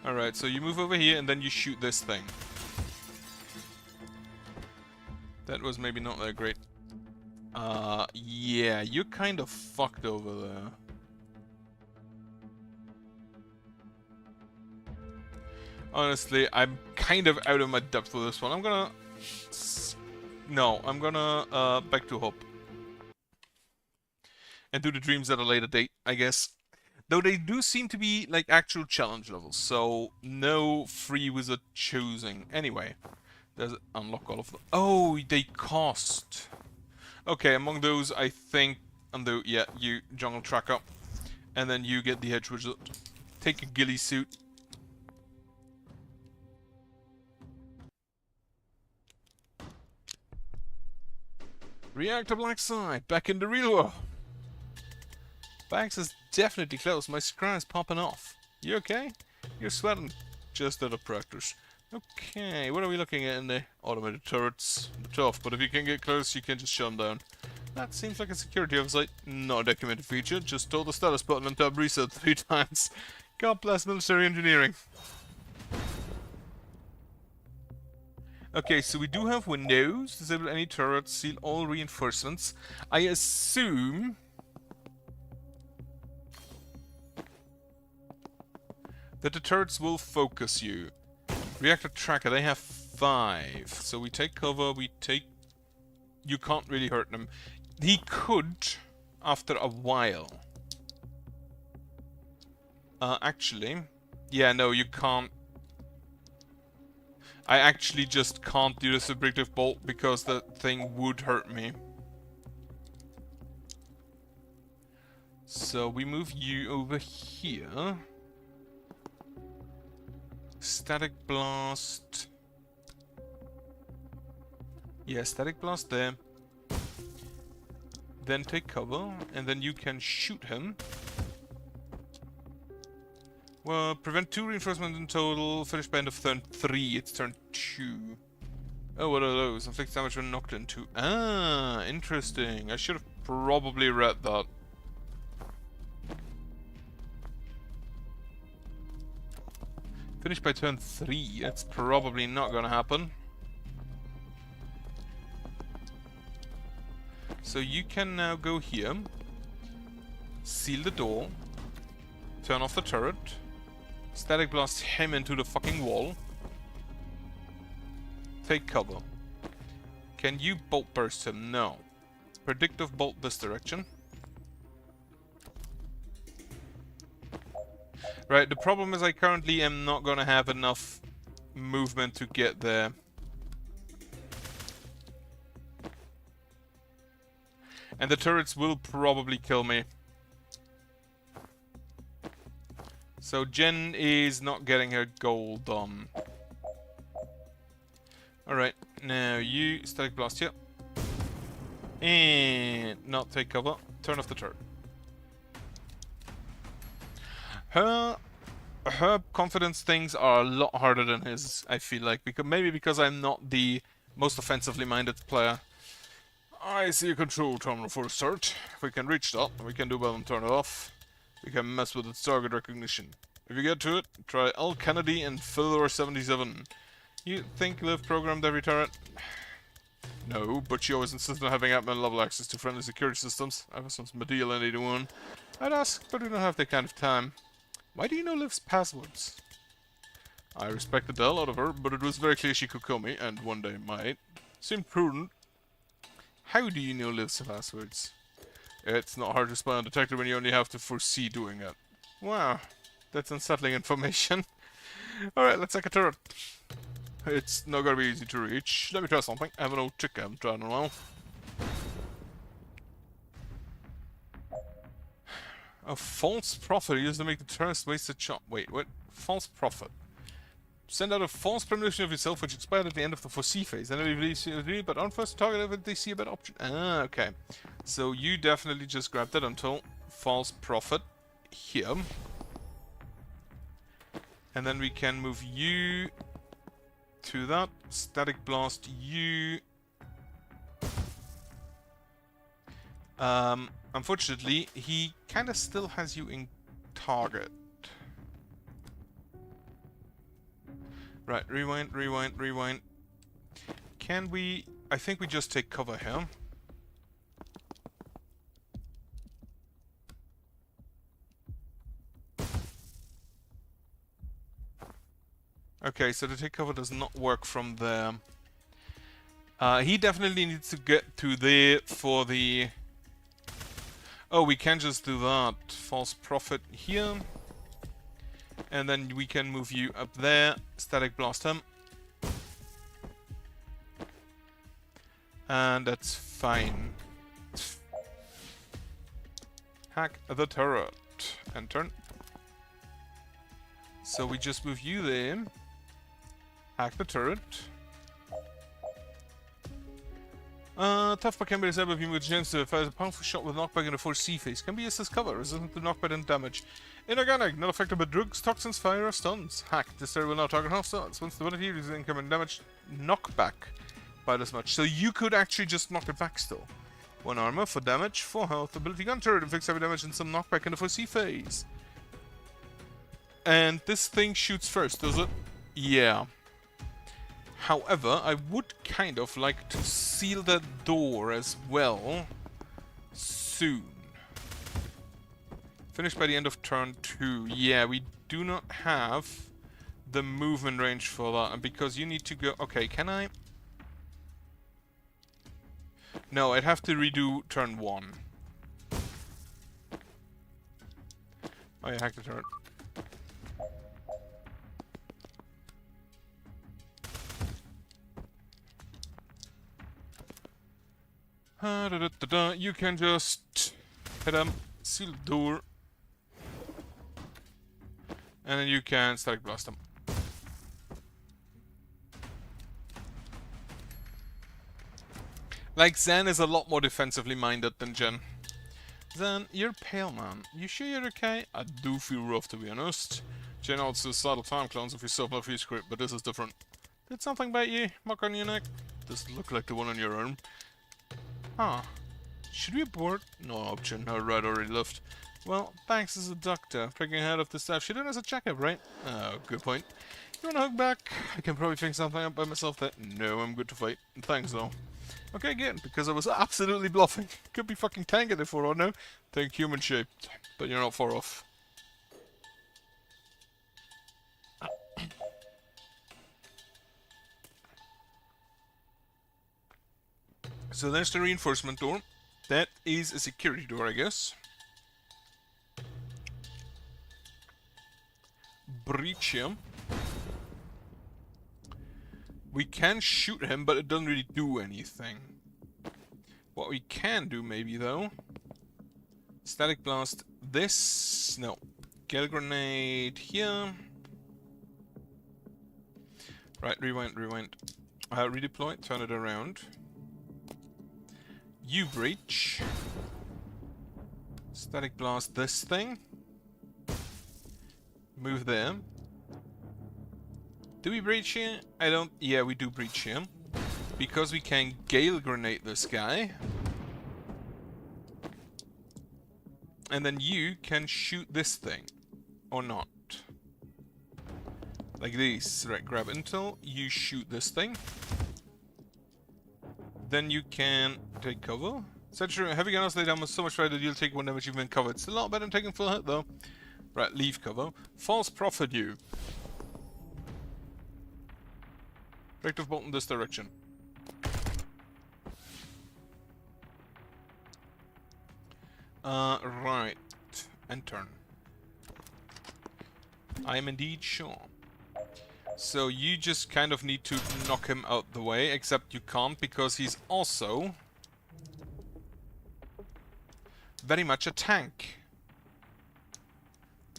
Alright, so you move over here and then you shoot this thing. That was maybe not that great. Yeah, you're kind of fucked over there. Honestly, I'm kind of out of my depth with this one. I'm gonna... No, I'm gonna back to Hope. And do the dreams at a later date, I guess. Though they do seem to be like actual challenge levels, so no free wizard choosing. Anyway, there's unlock all of them. Oh, they cost. Okay, among those, I think, yeah, you jungle tracker, and then you get the hedge wizard. Take a ghillie suit. Reactor black side, back in the real world. Bags is definitely close. My scry is popping off. You okay? You're sweating. Just out of practice. Okay, what are we looking at in the automated turrets? Tough, but if you can get close, you can just shut them down. That seems like a security oversight. Not a documented feature. Just told the status button and tab reset 3 times. God bless military engineering. Okay, so we do have windows. Disable any turrets. Seal all reinforcements. I assume... that the turrets will focus you. Reactor tracker, they have 5. So we take cover, we take... You can't really hurt them. He could, after a while. Actually... Yeah, no, you can't. I actually just can't do the subjective bolt because that thing would hurt me. So we move you over here. Static blast. Yeah, static blast there. Then take cover, and then you can shoot him. Well, prevent 2 reinforcements in total. Finish by end of turn 3. It's turn 2. Oh, what are those? Inflict damage when knocked into. Ah, interesting. I should have probably read that. Finish by turn 3. That's probably not gonna happen. So you can now go here. Seal the door. Turn off the turret. Static blast him into the fucking wall. Take cover. Can you bolt burst him? No. Predictive bolt this direction. Right, the problem is I currently am not gonna have enough movement to get there. And the turrets will probably kill me. So Jen is not getting her goal done. Alright, now you static blast here. And not take cover. Turn off the turret. Her confidence things are a lot harder than his, I feel like. Maybe because I'm not the most offensively minded player. I see a control terminal for a start. If we can reach that, we can do well and turn it off. We can mess with its target recognition. If you get to it, try L. Kennedy and Philor 77. You think Liv programmed every turret? No, but she always insisted on having admin level access to friendly security systems. Ever since Medea 81. I'd ask, but we don't have that kind of time. Why do you know Liv's passwords? I respected the hell out of her, but it was very clear she could kill me, and one day might. Seemed prudent. How do you know Liv's passwords? It's not hard to spy on Detector when you only have to foresee doing it. Wow, that's unsettling information. Alright, let's take a turret. It's not gonna be easy to reach. Let me try something. I have an old trick I haven't tried in a while. A false prophet used to make the turrets waste a shot. Wait, what? False prophet. Send out a false premonition of yourself which expired at the end of the foresee phase. Then release you but on first target if they see a better option. Ah, okay. So you definitely just grabbed it until false prophet here. And then we can move you to that. Static blast you. Unfortunately, he kind of still has you in target. Right, rewind, rewind, rewind. Can we... I think we just take cover here. Okay, so the take cover does not work from there. He definitely needs to get to there for the... Oh, we can just do that. False prophet here. And then we can move you up there. Static blast him. And that's fine. Hack the turret. And turn. So we just move you there. Hack the turret. Tough but can be disabled if you move Gens to fires a powerful shot with knockback in a foresee phase. Can be used as cover, resistant to knockback and damage. Inorganic, not affected by drugs, toxins, fire, or stuns. Hack. This turret will now target hostiles. Once stability reduces incoming damage, knockback by this much. So you could actually just knock it back still. 1 armor, 4 damage, 4 health, ability gun turret, inflicts heavy damage and some knockback in the foresee phase. And this thing shoots first, does it? Yeah. However, I would kind of like to seal that door as well soon. Finish by the end of turn 2. Yeah, we do not have the movement range for that. And because you need to go... Okay, can I... No, I'd have to redo turn 1. Oh yeah, hack the turret. You can just hit him, seal the door, and then you can static blast him. Like, Zen is a lot more defensively minded than Jen. Zen, you're pale, man. You sure you're okay? I do feel rough, to be honest. Jen also subtle time clones if you still love your script, but this is different. Did something bite you? Mark on your neck? Does look like the one on your arm. Huh. Should we abort? No option. Her ride already left. Well, thanks as a doctor. Taking ahead of the staff. She did as a checkup, right? Oh, good point. You wanna hug back? I can probably fix something up by myself there. No, I'm good to fight. Thanks, though. Okay, again, because I was absolutely bluffing. Could be fucking tanking it for all I know. Think human shaped. But you're not far off. So there's the reinforcement door. That is a security door, I guess. Breach him. We can shoot him, but it doesn't really do anything. What we can do maybe though, static blast this, no, Gale grenade here. Right, rewind. Redeploy, turn it around. You breach. Static blast this thing. Move there. Do we breach here? I don't... Yeah, we do breach here. Because we can Gale grenade this guy. And then you can shoot this thing. Or not. Like this. Right, grab intel. You shoot this thing. Then you can take cover. Such a heavy gunners lay down with so much fire that you'll take one damage you've been covered. It's a lot better than taking full hit though. Right, leave cover. False prophet you. Predictive bolt in this direction. Right. And turn. I am indeed sure. So you just kind of need to knock him out the way, except you can't because he's also very much a tank.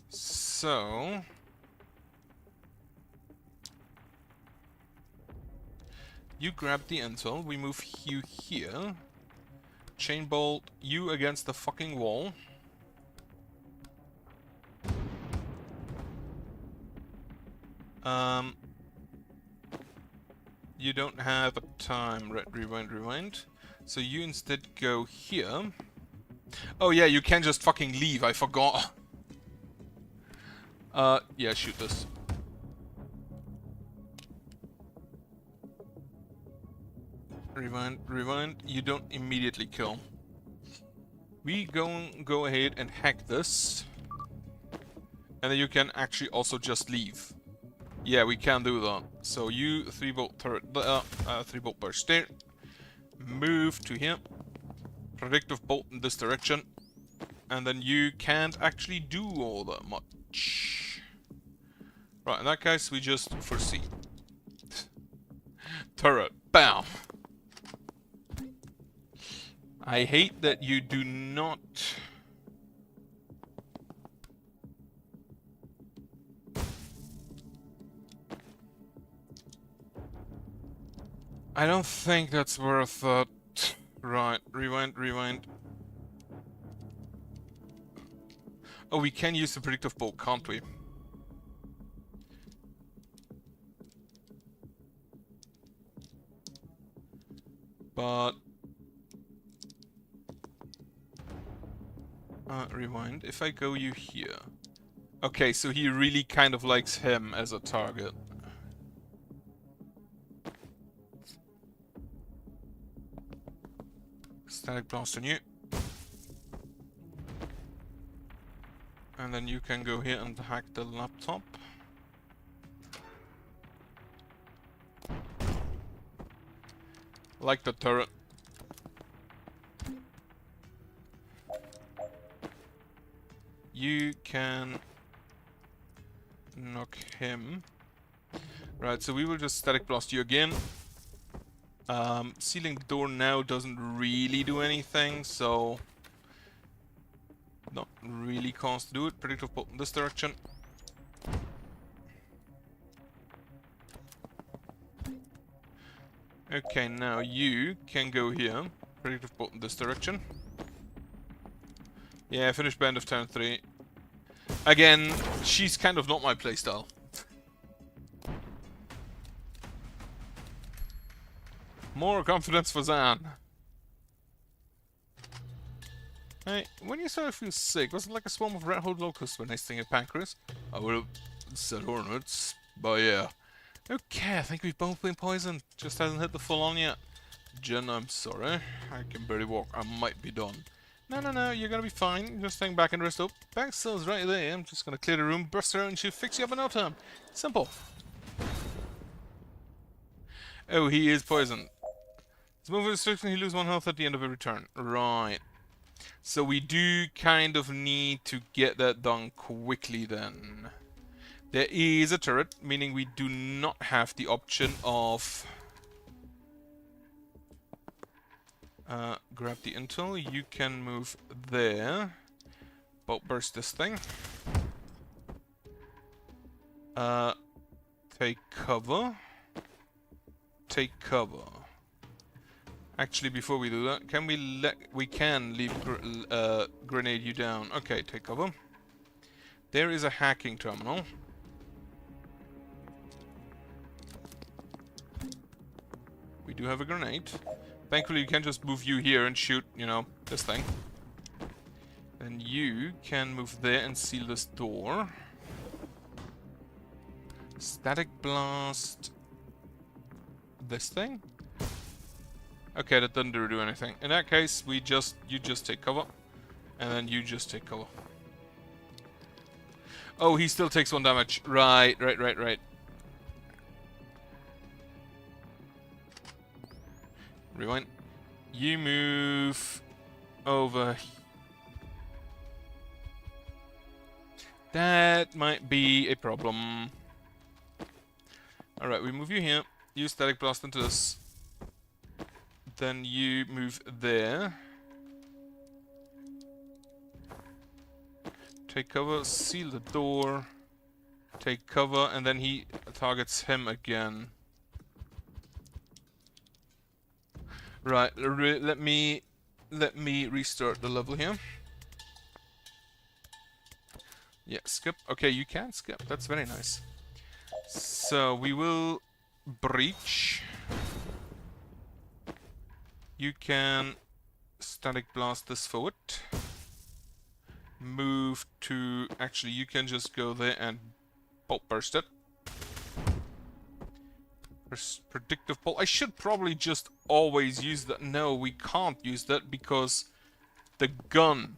So you grab the intel, we move you here. Chain bolt you against the fucking wall. You don't have a time. Rewind. So you instead go here. Oh yeah, you can just fucking leave. I forgot. Yeah, shoot this. Rewind. You don't immediately kill. We go ahead and hack this. And then you can actually also just leave. Yeah, we can do that. So you 3-bolt turret, 3-bolt burst there. Move to here. Predictive bolt in this direction. And then you can't actually do all that much. Right, in that case, we just foresee. Turret, bam! I hate that you do not... I don't think that's worth it. Right, rewind. Oh, we can use the predictive bolt, can't we? But... rewind. If I go you here... Okay, so he really kind of likes him as a target. Static blast on you. And then you can go here and hack the laptop. Like the turret. You can knock him. Right, so we will just static blast you again. Sealing the door now doesn't really do anything, so not really cause to do it. Predictive bolt in this direction. Okay, now you can go here. Predictive bolt in this direction. Yeah, finish by end of turn 3. Again, she's kind of not my playstyle. More confidence for Zan. Hey, when you started to feel sick, was it like a swarm of red-hole locusts when nesting at Pancreas? I would have said hornets, but yeah. Okay, I think we've both been poisoned. Just hasn't hit the full on yet. Jen, I'm sorry. I can barely walk. I might be done. No, you're gonna be fine. Just hang back and rest up. Back cell's right there. I'm just gonna clear the room, burst around, and she'll fix you up in no time. Simple. Oh, he is poisoned. His movement restriction, he loses 1 health at the end of every turn. Right. So we do kind of need to get that done quickly then. There is a turret, meaning we do not have the option of... Grab the intel. You can move there. Bolt burst this thing. Take cover. Take cover. Actually, before we do that, can we can leave grenade you down. Okay, take cover. There is a hacking terminal. We do have a grenade. Thankfully, you can just move you here and shoot, you know, this thing. Then you can move there and seal this door. Static blast this thing. Okay, that doesn't do anything. In that case, you just take cover, and then you just take cover. Oh, he still takes 1 damage. Right. Rewind. You move over. That might be a problem. Alright, we move you here. You static blast into this. Then you move there. Take cover, seal the door. Take cover, and then he targets him again. Right, let me restart the level here. Yeah, skip. Okay, you can skip. That's very nice. So we will breach. You can static blast this forward. Move to... Actually, you can just go there and bolt burst it. Predictive bolt. I should probably just always use that. No, we can't use that because the gun...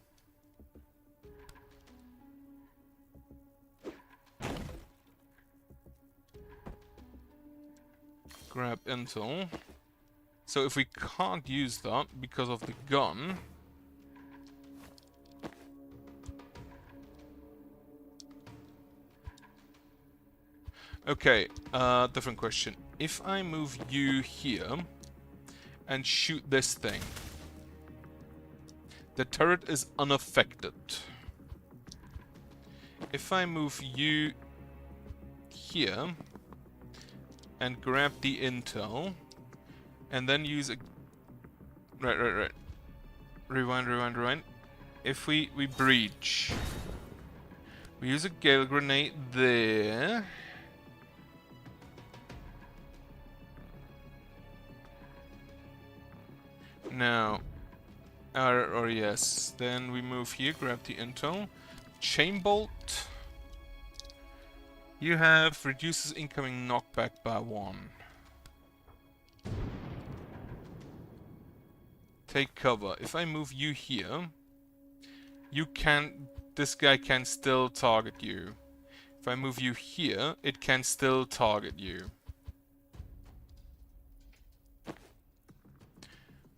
Grab intel. So if we can't use that because of the gun... Okay, different question. If I move you here and shoot this thing, the turret is unaffected. If I move you here and grab the intel and then use a... Right. Rewind. If we breach, we use a gale grenade there. Now, or yes, then we move here, grab the intel. Chain bolt. You have reduces incoming knockback by 1. Take cover. If I move you here, you can... This guy can still target you. If I move you here, it can still target you.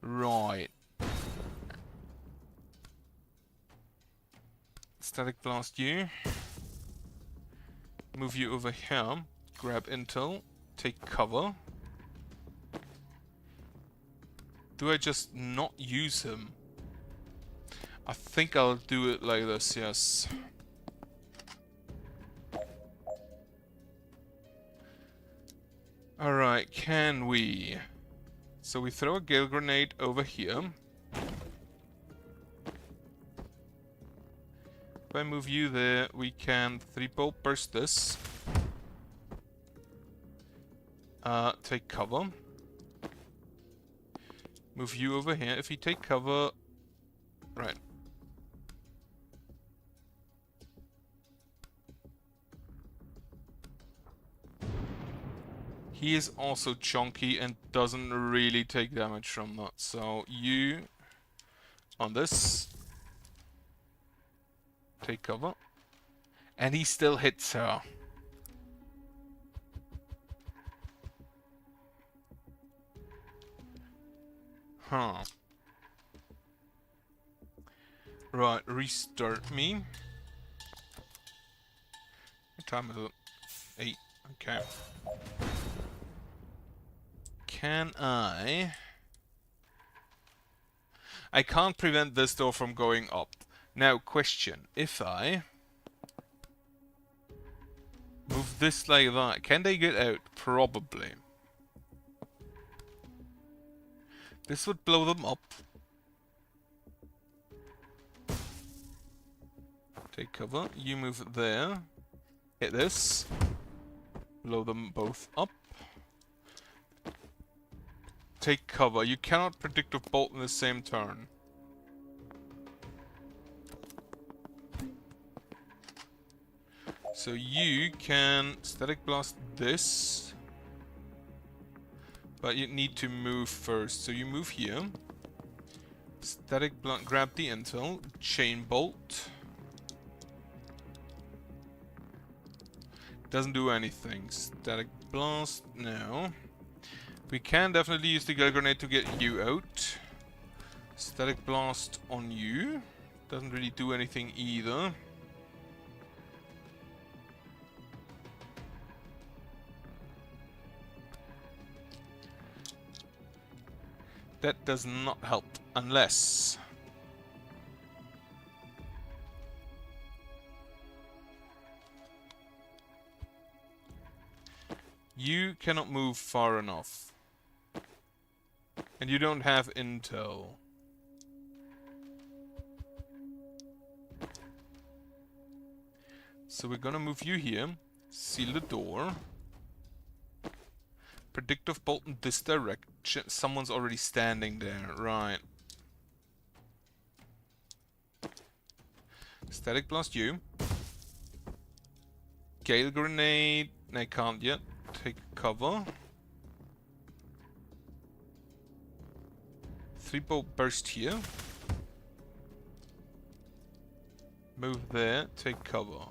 Right. Static blast you. Move you over here. Grab intel. Take cover. Do I just not use him? I think I'll do it like this, yes. Alright, can we? So we throw a gale grenade over here. If I move you there, we can 3-bolt burst this. Take cover. Move you over here. If you take cover... Right. He is also chunky and doesn't really take damage from that. So you on this take cover, and he still hits her. Huh. Right, restart me. What time is it? 8. Okay. Can I I can't prevent this door from going up. Now, question. If I move this like that, can they get out? Probably. This would blow them up. Take cover. You move there. Hit this. Blow them both up. Take cover. You cannot predict a bolt in the same turn. So you can static blast this. But you need to move first. So you move here. Static blast, grab the intel. Chain bolt. Doesn't do anything. Static blast, no. We can definitely use the Gale Grenade to get you out. Static blast on you. Doesn't really do anything either. That does not help, unless... you cannot move far enough. And you don't have intel. So we're gonna move you here. Seal the door. Predictive bolt in this direction. Someone's already standing there. Right. Static blast you. Gale grenade. I can't yet. Take cover. 3-bolt burst here. Move there. Take cover.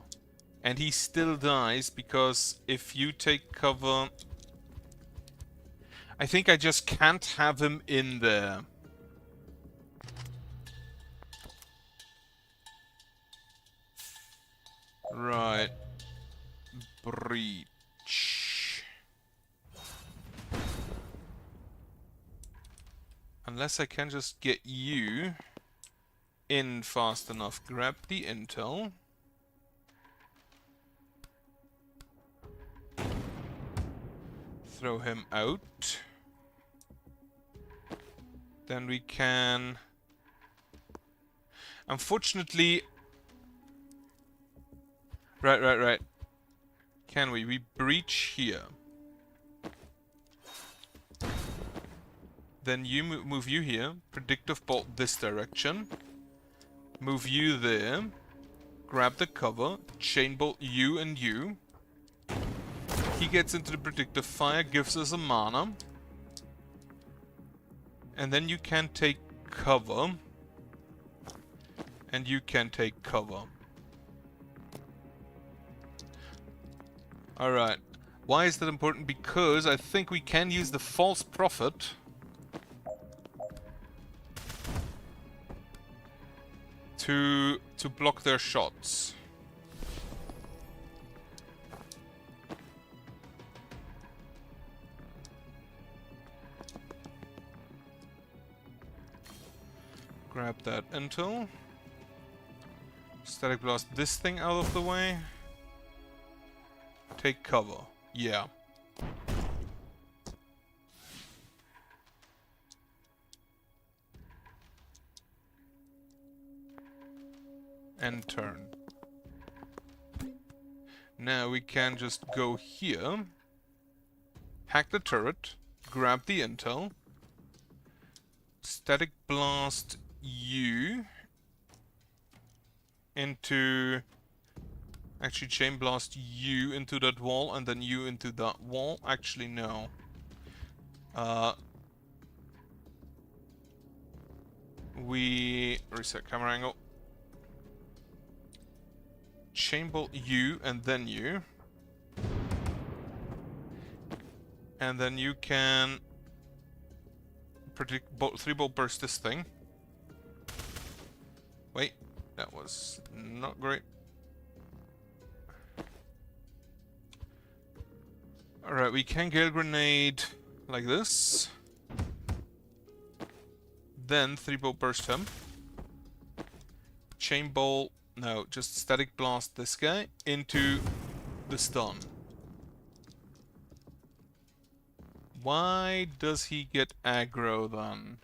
And he still dies because if you take cover... I think I just can't have him in there. Right. Breach. Unless I can just get you in fast enough. Grab the intel. Throw him out. Then we can... Unfortunately... Right. Can we? We breach here. Then you move you here. Predictive bolt this direction. Move you there. Grab the cover. Chain bolt you and you. He gets into the predictive fire, gives us a mana. And then you can take cover. And you can take cover. Alright. Why is that important? Because I think we can use the false prophet to block their shots. Grab that intel. Static blast this thing out of the way. Take cover. Yeah. And turn. Now we can just go here. Hack the turret. Grab the intel. Static blast you into... Actually, chain blast you into that wall and then you into that wall. Actually, no. We reset camera angle. Chain bolt you and then you. And then you can predict 3-bolt burst this thing. Wait, that was not great. Alright, we can Gale Grenade like this. Then 3-bolt burst him. Chain bolt. No, just static blast this guy into the stun. Why does he get aggro then?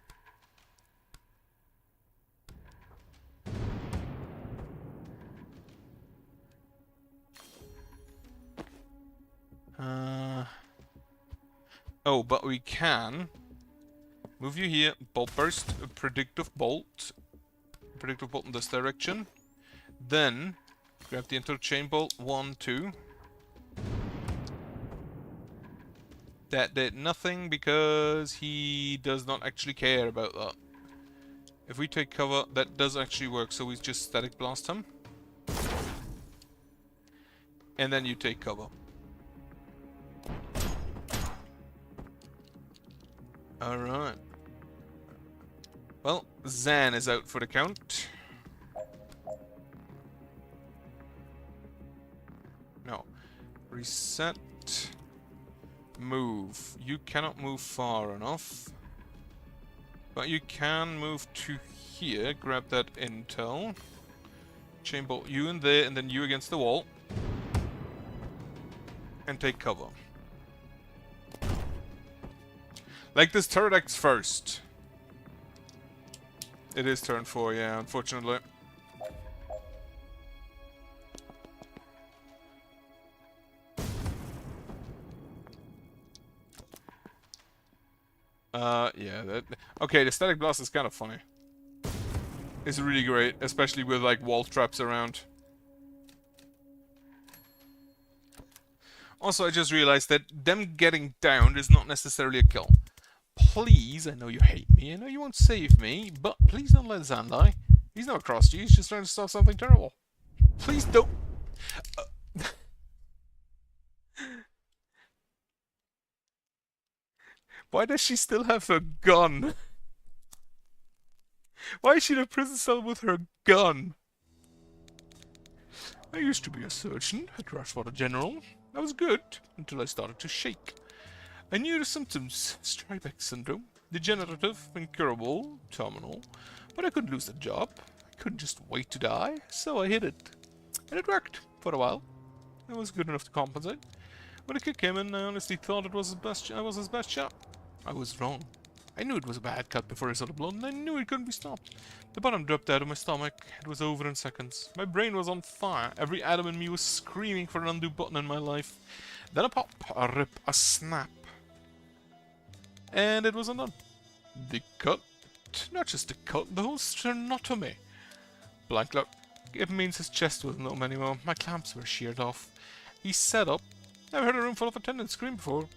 Oh, but we can move you here, bolt burst, predictive bolt in this direction. Then grab the entire chain bolt, 1, 2. That did nothing because he does not actually care about that. If we take cover, that does actually work, so we just static blast him. And then you take cover. Alright. Well, Zan is out for the count. No. Reset. Move. You cannot move far enough. But you can move to here. Grab that intel. Chain bolt you in there, and then you against the wall. And take cover. Like this turret acts first. It is turn 4, yeah, unfortunately. Yeah, that... Okay, the static blast is kind of funny. It's really great, especially with, like, wall traps around. Also, I just realized that them getting downed is not necessarily a kill. Please, I know you hate me, I know you won't save me, but please don't let Zan die. He's not across you, he's just trying to stop something terrible. Please don't... Why does she still have a gun? Why is she in a prison cell with her gun? I used to be a surgeon at Rushwater General. That was good, until I started to shake. I knew the symptoms: Strybeck syndrome, degenerative, incurable, terminal. But I couldn't lose the job. I couldn't just wait to die, so I hid it. And it worked, for a while. It was good enough to compensate. When the kick came in, I honestly thought I was his best shot. I was wrong. I knew it was a bad cut before I saw the blood, and I knew it couldn't be stopped. The bottom dropped out of my stomach. It was over in seconds. My brain was on fire. Every atom in me was screaming for an undo button in my life. Then a pop, a rip, a snap. And it was undone. The cut. Not just the cut, the whole sternotomy. Blank look. It means his chest was numb anymore. My clamps were sheared off. He sat up. I've heard a room full of attendants scream before.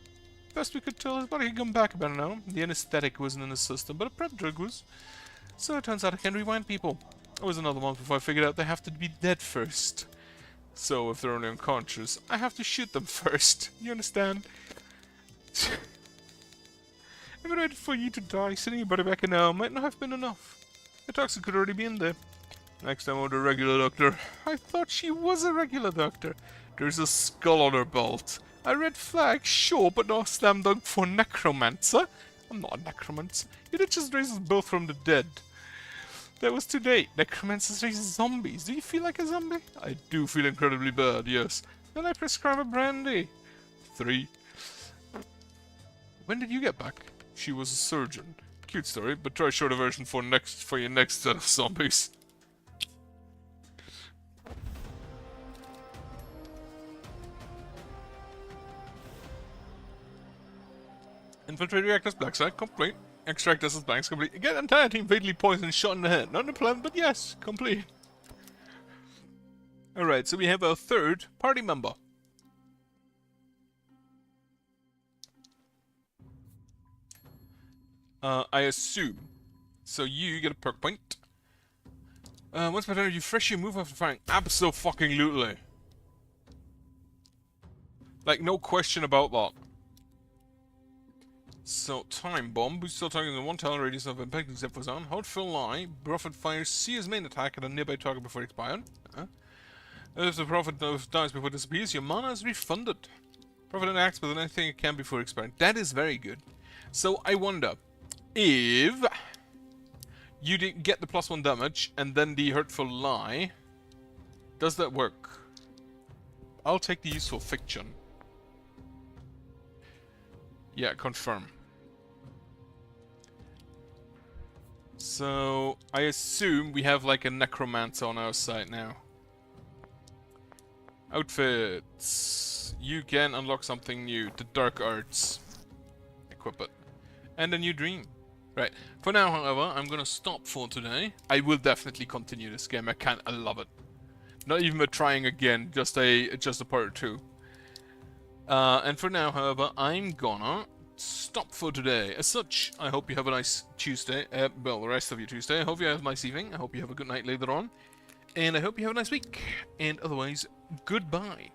Best we could tell, his body had come back about an hour. The anesthetic wasn't in his system, but a prep drug was. So it turns out I can rewind people. It was another month before I figured out they have to be dead first. So if they're only unconscious, I have to shoot them first. You understand? If I waited for you to die, sending your body back an hour might not have been enough. The toxin could already be in there. Next time I want a regular doctor. I thought she was a regular doctor. There's a skull on her belt. A red flag, sure, but not a slam dunk for necromancer. I'm not a necromancer. You did just raise us both from the dead. That was today. Necromancers raise zombies. Do you feel like a zombie? I do feel incredibly bad, yes. Then I prescribe a brandy. 3. When did you get back? She was a surgeon. Cute story, but try shorter version for your next set of zombies. Infiltrate reactors, black site, complete. Extract essence banks, complete. Get entire team fatally poisoned, shot in the head. Not in the plan, but yes, complete. Alright, so we have our third party member. I assume. So you get a perk point. Once per turn, you fresh your move after firing. Abso-fucking-lutely. Like, no question about that. So, time bomb. Boosts all targets in 1 town radius of impact except for zone. Hold full eye. Prophet fires see his main attack at a nearby target before expiring. If the Prophet dies before it disappears, your mana is refunded. Prophet interacts with anything it can before expiring. That is very good. So, I wonder if You didn't get the +1 damage, and then the hurtful lie. Does that work? I'll take the useful fiction. Yeah, confirm. So, I assume we have like a necromancer on our side now. Outfits. You can unlock something new. The Dark Arts. Equip it. And a new dream. Right. For now, however, I'm gonna stop for today. I will definitely continue this game. I love it. Not even a trying again. Just a part or two. And for now, however, I'm gonna stop for today. As such, I hope you have a nice Tuesday. Well, the rest of your Tuesday. I hope you have a nice evening. I hope you have a good night later on. And I hope you have a nice week. And otherwise, goodbye.